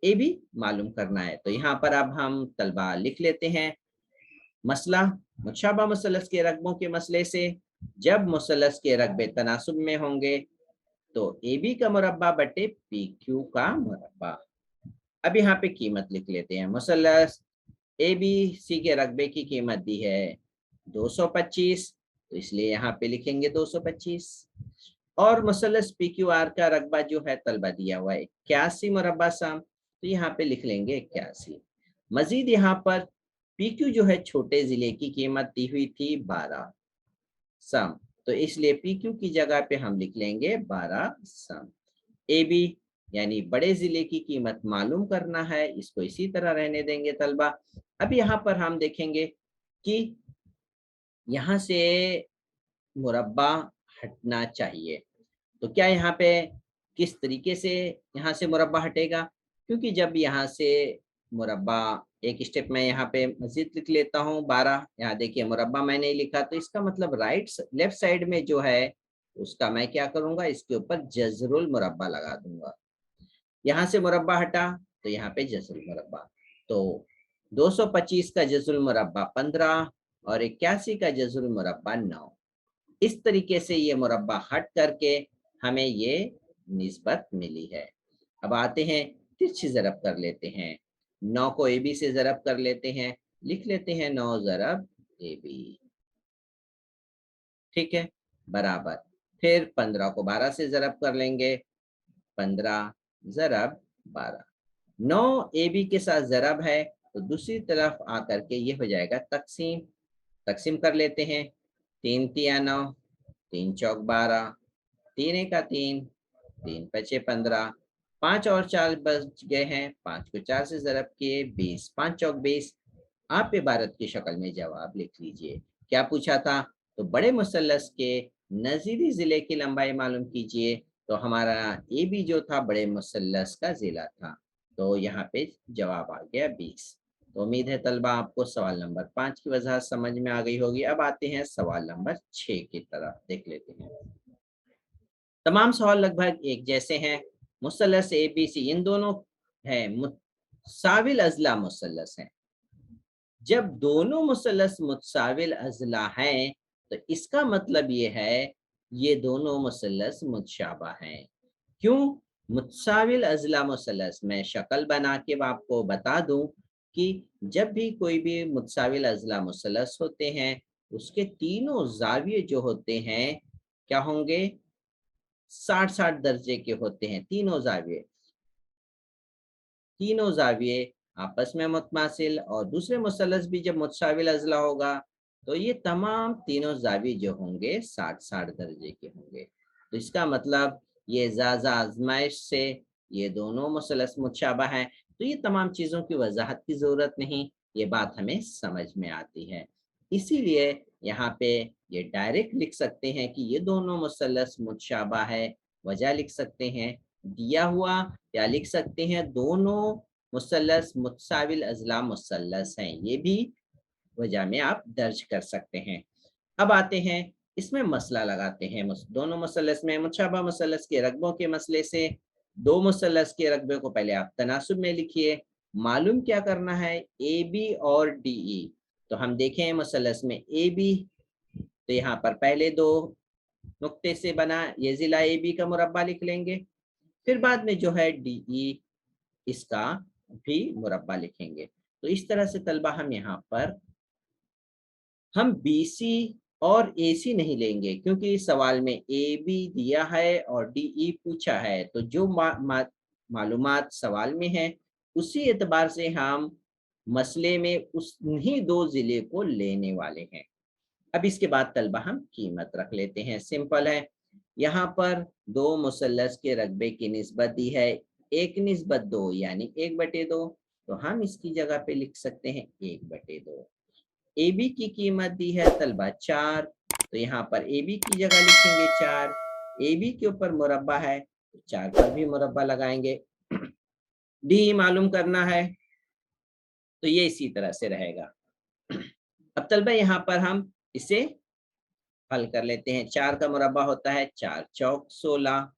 ए भी मालूम करना है। तो यहाँ पर अब हम तलबा लिख लेते हैं मसला मुशाबा मुसल्लस के रकबों के मसले से। जब मुसल्लस के रकबे तनासुब में होंगे तो ए बी का मुरब्बा बटे पी क्यू का मुरब्बा। अब यहाँ पे कीमत लिख लेते हैं। मुसल्लस ए बी सी के रकबे की कीमत दी है 225, तो इसलिए यहाँ पे लिखेंगे 225। और मुसल्लस पी क्यू आर का रकबा जो है तलबा दिया हुआ है 81 मुरब्बा साम, तो यहाँ पे लिख लेंगे 81। मजीद यहाँ पर पी क्यू जो है छोटे जिले की कीमत दी हुई थी 12 सम, तो इसलिए पी क्यू की जगह पे हम लिख लेंगे 12 सम। ए बी यानी बड़े जिले की कीमत मालूम करना है, इसको इसी तरह रहने देंगे तलबा। अब यहाँ पर हम देखेंगे कि यहाँ से मुरब्बा हटना चाहिए। तो क्या यहाँ पे किस तरीके से यहाँ से मुरब्बा हटेगा, क्योंकि जब यहाँ से मुरब्बा एक स्टेप में यहाँ पे मजीद लिख लेता हूँ 12। यहाँ देखिए मुरब्बा मैंने लिखा, तो इसका मतलब लेफ्ट साइड में जो है उसका मैं क्या करूंगा, इसके ऊपर जजरुल मुरब्बा लगा दूंगा। यहाँ से मुरब्बा हटा तो यहाँ पे जजुल मुरब्बा, तो 225 का जजुल मुरब्बा 15 और 81 का जजुल मुरब्बा 9। इस तरीके से ये मुरब्बा हट करके हमें ये निस्बत मिली है। अब आते हैं तिरछी ज़रब कर लेते हैं। 9 को ए बी से ज़रब कर लेते हैं, लिख लेते हैं 9 ज़रब ए बी, ठीक है, बराबर। फिर 15 को 12 से ज़रब कर लेंगे, 15 ज़रब 12। 9 ए बी के साथ ज़रब है तो दूसरी तरफ आकर के ये हो जाएगा तकसीम। तकसीम कर लेते हैं, 3 तिया 9, 3 चौक 12, 3 एका 3, 3 पचे 15, 5 और 4 बच गए हैं, 5 को 4 से ज़रब किए 20, 5 चौक 20। आप इबारत की शक्ल में जवाब लिख लीजिए। क्या पूछा था, तो बड़े मुसल्लस के नज़ीरी ज़िले की लंबाई मालूम कीजिए। तो हमारा ए बी जो था बड़े मुसल्लस का ज़िला था, तो यहाँ पे जवाब आ गया 20। तो उम्मीद है तलबा आपको सवाल नंबर 5 की वजह समझ में आ गई होगी। अब आते हैं सवाल नंबर 6 की तरफ, देख लेते हैं। तमाम सवाल लगभग एक जैसे हैं। मुसल्लस ए बी सी इन दोनों है मुतसाविल अजला मुसल्लस हैं। जब दोनों मुसल्लस मुतसाविल अजला हैं तो इसका मतलब ये है ये दोनों मुसल्लस मुतशाबा हैं। क्यों मुतसाविल अजला मुसल्लस, मैं शक्ल बना के आपको बता दूं कि जब भी कोई भी मुतसाविल अजला मुसल्लस होते हैं उसके तीनों जाविये जो होते हैं क्या होंगे, 60-60 दर्जे के होते हैं। तीनों जाविये आपस में मुतमासिल, और दूसरे मुसल्लस भी जब मुतसाविल अजला होगा तो ये तमाम तीनों जाविये जो होंगे 60-60 दर्जे के होंगे। तो इसका मतलब ये ज़ाज़ा आजमाइश से ये दोनों मुसल्लस मुतशाबा हैं। तो ये तमाम चीज़ों की वजाहत की ज़रूरत नहीं, ये बात हमें समझ में आती है। इसीलिए यहाँ पे ये डायरेक्ट लिख सकते हैं कि ये दोनों मुसल्लस मुतशाबा है। वजह लिख सकते हैं दिया हुआ, या लिख सकते हैं दोनों मुसल्लस मुतसाविल अजला मुसल्लस हैं, ये भी वजह में आप दर्ज कर सकते हैं। अब आते हैं इसमें मसला लगाते हैं। दोनों मुसल्लस में मुतशाबा मुसल्लस के रकबों के मसले से। दो मुसल्लस के रकबे को पहले आप तनासुब में लिखिए। मालूम क्या करना है, ए बी और डी ई। तो हम देखें मुसल्लस में ए बी, तो यहाँ पर पहले दो नुक्ते से बना ये जिला ए बी का मुरब्बा लिख लेंगे। फिर बाद में जो है डी ई इसका भी मुरब्बा लिखेंगे। तो इस तरह से तलबा हम यहाँ पर हम बी सी और ए सी नहीं लेंगे, क्योंकि सवाल में ए बी दिया है और डी ई पूछा है। तो जो मालूमात सवाल में है उसी एतबार से हम मसले में उन्हीं दो जिले को लेने वाले हैं। अब इसके बाद तलबा हम कीमत रख लेते हैं, सिंपल है। यहाँ पर दो मुसल्लस के रकबे की निस्बत दी है 1:2 यानी 1/2, तो हम इसकी जगह पे लिख सकते हैं 1/2। ए बी की कीमत दी है तलबा 4, तो यहाँ पर ए बी की जगह लिखेंगे 4। ए बी के ऊपर मुरब्बा है, तो 4 पर भी मुरब्बा लगाएंगे। डी मालूम करना है, तो ये इसी तरह से रहेगा। अब तलबा यहाँ पर हम इसे हल कर लेते हैं। 4 का मुरब्बा होता है 4 चौक 16।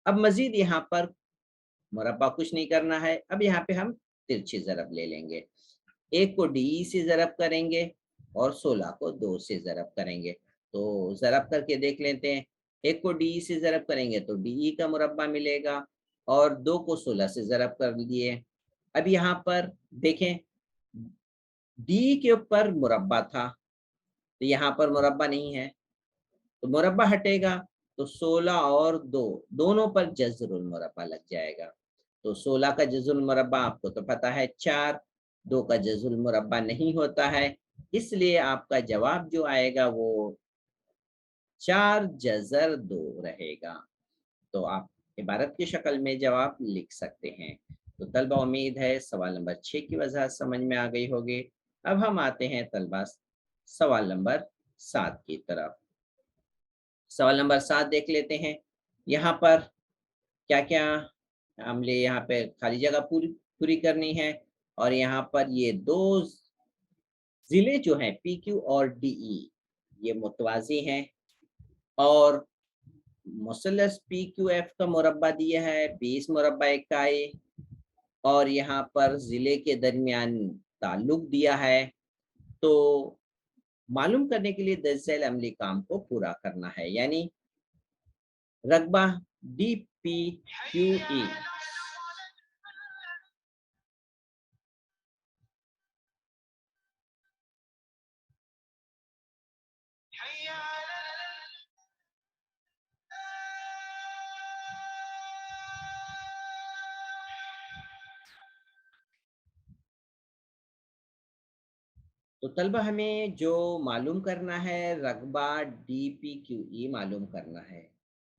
अब मजीद यहाँ पर मुरब्बा कुछ नहीं करना है। अब यहाँ पे हम तिरछी ज़रब ले लेंगे। 1 को डी से ज़रब करेंगे और 16 को 2 से ज़रब करेंगे। तो ज़रब करके देख लेते हैं। 1 को डी से ज़रब करेंगे तो डी का मुरब्बा मिलेगा और 2 को 16 से ज़रब कर दिए। अब यहाँ पर देखें, डी के ऊपर मुरब्बा था, तो यहाँ पर मुरब्बा नहीं है, तो मुरब्बा हटेगा, तो 16 और 2 दोनों पर जज़रुल मुरब्बा लग जाएगा। तो 16 का जज़रुल मुरब्बा आपको तो पता है 4, 2 का जज़रुल मुरब्बा नहीं होता है, इसलिए आपका जवाब जो आएगा वो 4 × 2 रहेगा। तो आप इबारत की शक्ल में जवाब लिख सकते हैं। तो तलबा उम्मीद है सवाल नंबर 6 की वजह समझ में आ गई होगी। अब हम आते हैं तलबा सवाल नंबर 7 की तरफ। सवाल नंबर 7 देख लेते हैं। यहाँ पर क्या-क्या हमने यहाँ पे खाली जगह पूरी पूरी करनी है और यहाँ पर ये 2 ज़िले जो हैं PQ और DE ये मुतवाज़ी हैं और मुसल्लस PQF का मुरब्बा दिया है 20 मुरब्बा इकाई और यहाँ पर ज़िले के दरमियान ताल्लुक दिया है। तो मालूम करने के लिए दर्ज झैल अमली काम को पूरा करना है, यानी रकबा DPQE। तो तलबा हमें जो मालूम करना है रकबा DPQE मालूम करना है।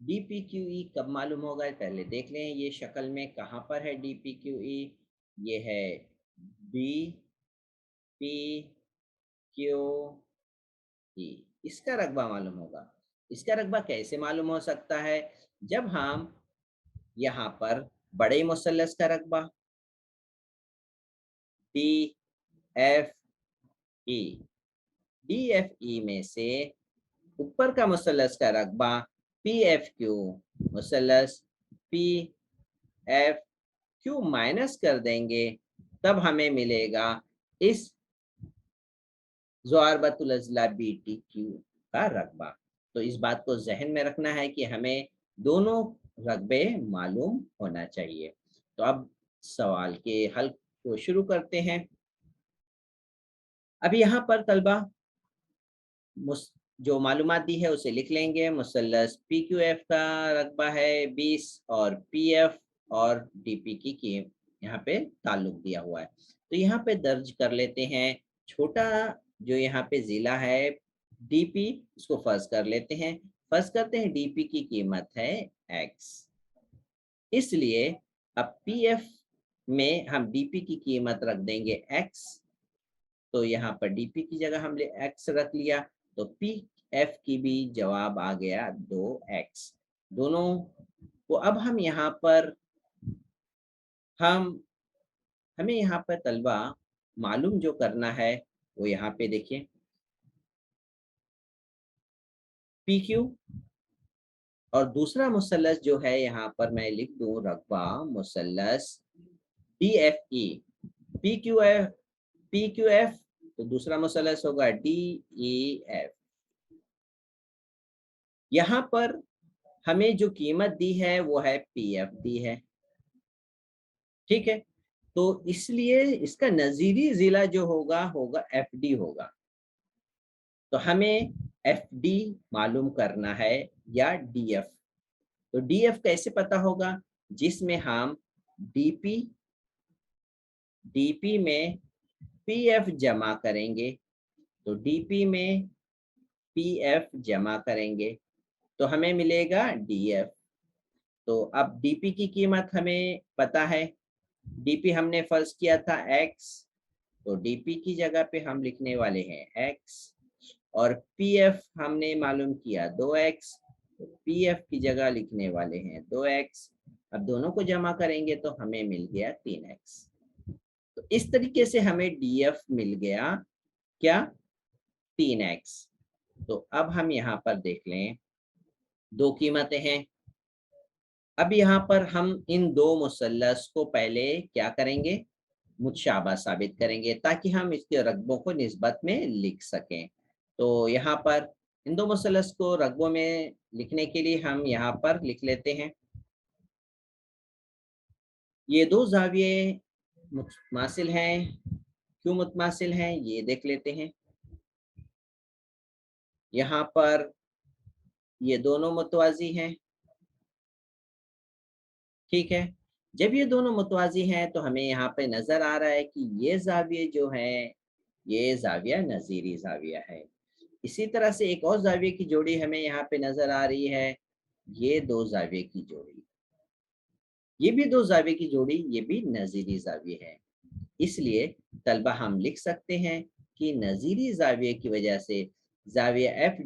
DPQE कब मालूम होगा पहले देख लें, ये शक्ल में कहाँ पर है DPQE, ये है DPQE, इसका रकबा मालूम होगा। इसका रकबा कैसे मालूम हो सकता है, जब हम यहाँ पर बड़े मुसल्लस का रकबा DFE, DFE में से ऊपर का मुसल्लस का रकबा PFQ मुसल्लस PFQ माइनस कर देंगे, तब हमें मिलेगा इस ज़ुआरबतुल अज़ला BTQ का रकबा। तो इस बात को ज़हन में रखना है कि हमें दोनों रकबे मालूम होना चाहिए। तो अब सवाल के हल को शुरू करते हैं। अब यहाँ पर तलबा जो मालूमात दी है उसे लिख लेंगे। मुसल्लस PQF का रकबा है 20 और PF और DP की यहाँ पे ताल्लुक दिया हुआ है। तो यहाँ पे दर्ज कर लेते हैं। छोटा जो यहाँ पे ज़िला है DP, इसको फर्ज कर लेते हैं। फर्ज करते हैं DP की कीमत है X, इसलिए अब PF में हम DP की कीमत रख देंगे X। तो यहाँ पर DP की जगह हमने X रख लिया, तो PF की भी जवाब आ गया 2X। दोनों को अब हम यहाँ पर हमें यहाँ पर तलबा मालूम जो करना है वो यहाँ पे देखिए PQ और दूसरा मुसल्लस जो है यहाँ पर मैं लिख दूं रकबा मुसल्लस DFE। PQF तो दूसरा मुसल्लस होगा DEF। यहाँ पर हमें जो कीमत दी है वो है PF दी है, ठीक है। तो इसलिए इसका नज़ीरी ज़िला जो होगा FD होगा। तो हमें FD मालूम करना है या DF। तो DF कैसे पता होगा, जिसमें हम DP में PF जमा करेंगे, तो DP में PF जमा करेंगे तो हमें मिलेगा DF। तो अब DP की कीमत हमें पता है, DP हमने फर्ज किया था X, तो DP की जगह पे हम लिखने वाले हैं X, और PF हमने मालूम किया 2X, तो PF की जगह लिखने वाले हैं 2X। अब दोनों को जमा करेंगे तो हमें मिल गया 3X। तो इस तरीके से हमें DF मिल गया, क्या, 3X। तो अब हम यहाँ पर देख लें, दो कीमतें हैं। अब यहाँ पर हम इन दो मुसल्लस को पहले क्या करेंगे, मुतशाबा साबित करेंगे ताकि हम इसके रकबों को निस्बत में लिख सकें। तो यहाँ पर इन दो मुसल्लस को रकबों में लिखने के लिए हम यहाँ पर लिख लेते हैं, ये दो जाविये मुतमासिल हैं। क्यों मुतमासिल हैं ये देख लेते हैं। यहाँ पर ये दोनों मुतवाजी हैं, ठीक है। जब ये दोनों मुतवाजी हैं तो हमें यहाँ पे नजर आ रहा है कि ये जाविये जो है ये जाविया नजीरी जाविया है। इसी तरह से एक और जाविये की जोड़ी हमें यहाँ पे नजर आ रही है, ये दो जाविये की जोड़ी, ये भी दो जाविये की जोड़ी, ये भी नजीरी जाविये है। इसलिए तलबा हम लिख सकते हैं कि नजीरी जाविये की वजह से जाविया एफ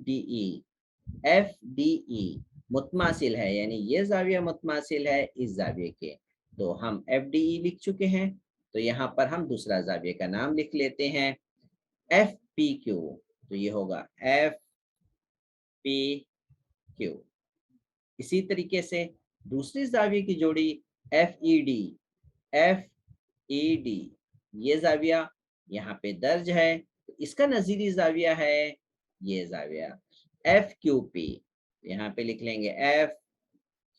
डी ई मुतमासिल है, यानी ये जाविया मुतमासिल है इस जाविये के। तो हम FDE लिख चुके हैं, तो यहाँ पर हम दूसरा जाविये का नाम लिख लेते हैं FPQ। तो ये होगा FPQ। इसी तरीके से दूसरी जाविये की जोड़ी FED, ये जाविया यहाँ पे दर्ज है, तो इसका नजीरी जाविया है ये जाविया FQP। यहाँ पे लिख लेंगे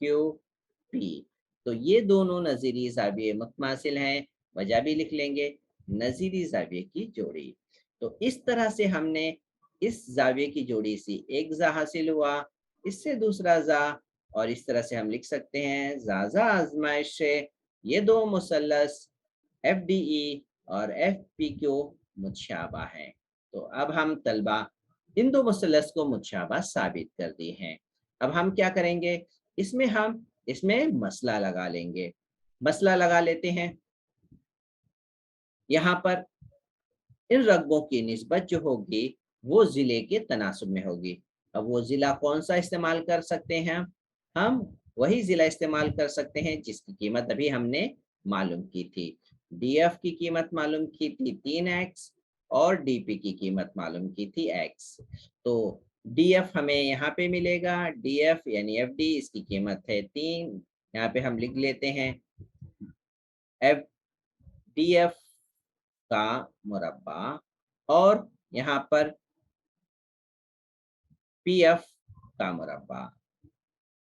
FQP। तो ये दोनों नजीरी जाविये मुतमासिल हैं, वजह भी लिख लेंगे नजीरी जाविये की जोड़ी। तो इस तरह से हमने इस जाविये की जोड़ी से एक जा हासिल हुआ, इससे दूसरा जा, और इस तरह से हम लिख सकते हैं जा आजमाइश से ये दो मुसल्लस FDE और FPQ मुतशाबा हैं। तो अब हम तलबा इन दो मुसल्लस को मुतशाबा साबित कर दिए हैं। अब हम क्या करेंगे, हम इसमें मसला लगा लेंगे। मसला लगा लेते हैं। यहाँ पर इन रकबों की निस्बत जो होगी वो जिले के तनासुब में होगी। अब वो जिला कौन सा इस्तेमाल कर सकते हैं, हम वही जिला इस्तेमाल कर सकते हैं जिसकी कीमत अभी हमने मालूम की थी। DF की कीमत मालूम की थी 3X और DP की कीमत मालूम की थी X। तो DF हमें यहाँ पे मिलेगा, DF यानी FD, इसकी कीमत है 3। यहाँ पे हम लिख लेते हैं DF का मुरब्बा, और यहाँ पर PF का मुरब्बा,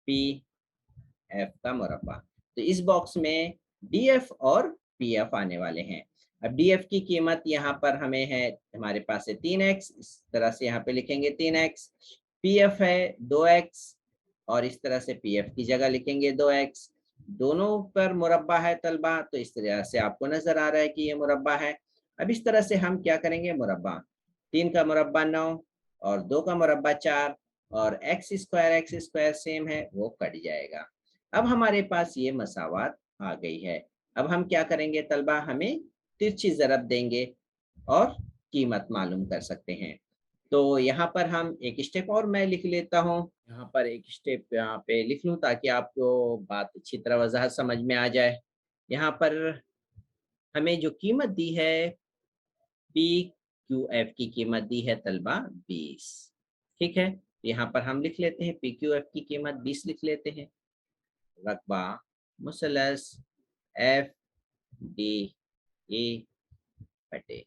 PF का मुरब्बा। तो इस बॉक्स में DF और PF आने वाले हैं। अब DF की कीमत यहाँ पर हमें है, हमारे पास है 3X, इस तरह से यहाँ पे लिखेंगे 3X। PF है 2X, और इस तरह से PF की जगह लिखेंगे 2X। दोनों पर मुरब्बा है तलबा, तो इस तरह से आपको नजर आ रहा है कि ये मुरब्बा है। अब इस तरह से हम क्या करेंगे, मुरब्बा 3 का मुरब्बा 9 और 2 का मुरब्बा 4, और एक्स स्क्वायर सेम है वो कट जाएगा। अब हमारे पास ये मसावत आ गई है। अब हम क्या करेंगे तलबा, हमें तिरछी ज़रब देंगे और कीमत मालूम कर सकते हैं। तो यहाँ पर हम एक स्टेप और मैं लिख लेता हूँ, यहाँ पर एक स्टेप यहाँ पे लिख लूँ ताकि आपको बात अच्छी तरह वजाहत समझ में आ जाए। यहाँ पर हमें जो कीमत दी है PQF की कीमत दी है तलबा 20, ठीक है। यहाँ पर हम लिख लेते हैं PQF की कीमत 20 लिख लेते हैं। रकबा मुसलस FDE बटे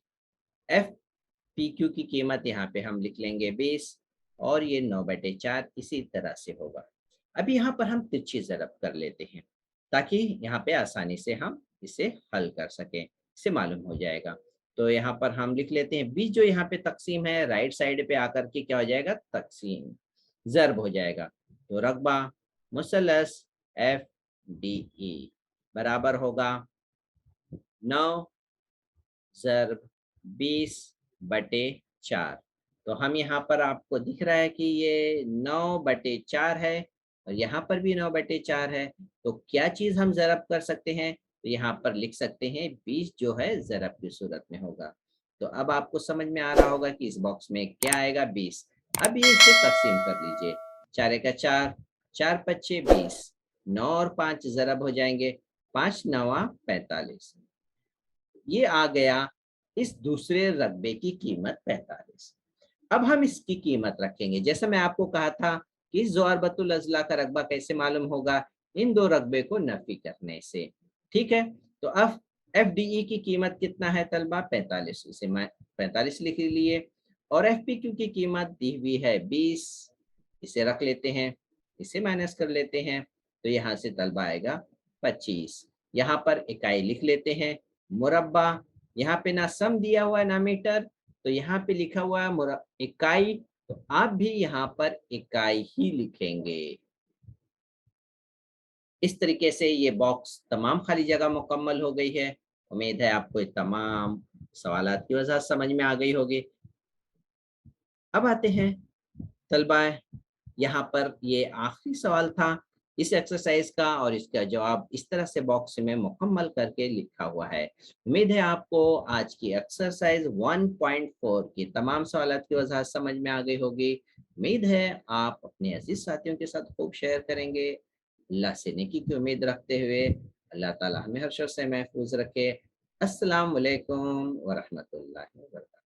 FPQ की कीमत यहाँ पे हम लिख लेंगे 20, और ये 9/4 इसी तरह से होगा। अब यहाँ पर हम तिरछी ज़रब कर लेते हैं ताकि यहाँ पे आसानी से हम इसे हल कर सकें, इसे मालूम हो जाएगा। तो यहाँ पर हम लिख लेते हैं 20 जो यहाँ पे तकसीम है राइट साइड पे आकर के क्या हो जाएगा, तकसीम ज़रब हो जाएगा। तो रकबा मुसलस FDE बराबर होगा 9 ज़रब 20/4। तो हम यहाँ पर आपको दिख रहा है कि ये 9/4 है और यहाँ पर भी 9/4 है। तो क्या चीज़ हम ज़रब कर सकते हैं? तो यहाँ पर लिख सकते हैं 20 जो है ज़रब की सूरत में होगा। तो अब आपको समझ में आ रहा होगा कि इस बॉक्स में क्या आएगा 20। अब ये इसे तक़सीम कर लीजिए। 4 एका 4, 4 पच्चे 20, 9 और 5 ज़रब हो जाएँगे, 5 नवा 45। ये आ गया इस दूसरे रकबे की कीमत 45। अब हम इसकी कीमत रखेंगे। जैसे मैं आपको कहा था कि इस ज़ुअरबतुल अज़ला का रकबा कैसे मालूम होगा? इन 2 रकबे को नफ़ी करने से। ठीक है? तो अब एफडीई की कीमत कितना है तलबा? 45। इसे मैं 45 लिख लिए और एफपीक्यू की कीमत दी हुई है 20। इसे रख लेते हैं, इसे माइनस कर लेते हैं, तो यहाँ से तलबा आएगा 25। यहाँ पर इकाई लिख लेते हैं, मुरब्बा, यहाँ पे ना सम दिया हुआ है ना मीटर, तो यहाँ पे लिखा हुआ है इकाई, तो आप भी यहाँ पर इकाई ही लिखेंगे। इस तरीके से ये बॉक्स तमाम खाली जगह मुकम्मल हो गई है। उम्मीद है आपको ये तमाम सवालात की वजह समझ में आ गई होगी। अब आते हैं तलबा, यहाँ पर ये आखिरी सवाल था इस एक्सरसाइज का और इसका जवाब इस तरह से बॉक्स में मुकम्मल करके लिखा हुआ है। उम्मीद है आपको आज की एक्सरसाइज 1.4 की तमाम सवालात की वजह समझ में आ गई होगी। उम्मीद है आप अपने अजीज साथियों के साथ खूब शेयर करेंगे। अल्लाह से नेकी की उम्मीद रखते हुए अल्लाह ताला हमें हर शर से महफूज रखे। अस्सलाम वालेकुम व रहमतुल्लाहि व बरकातहू।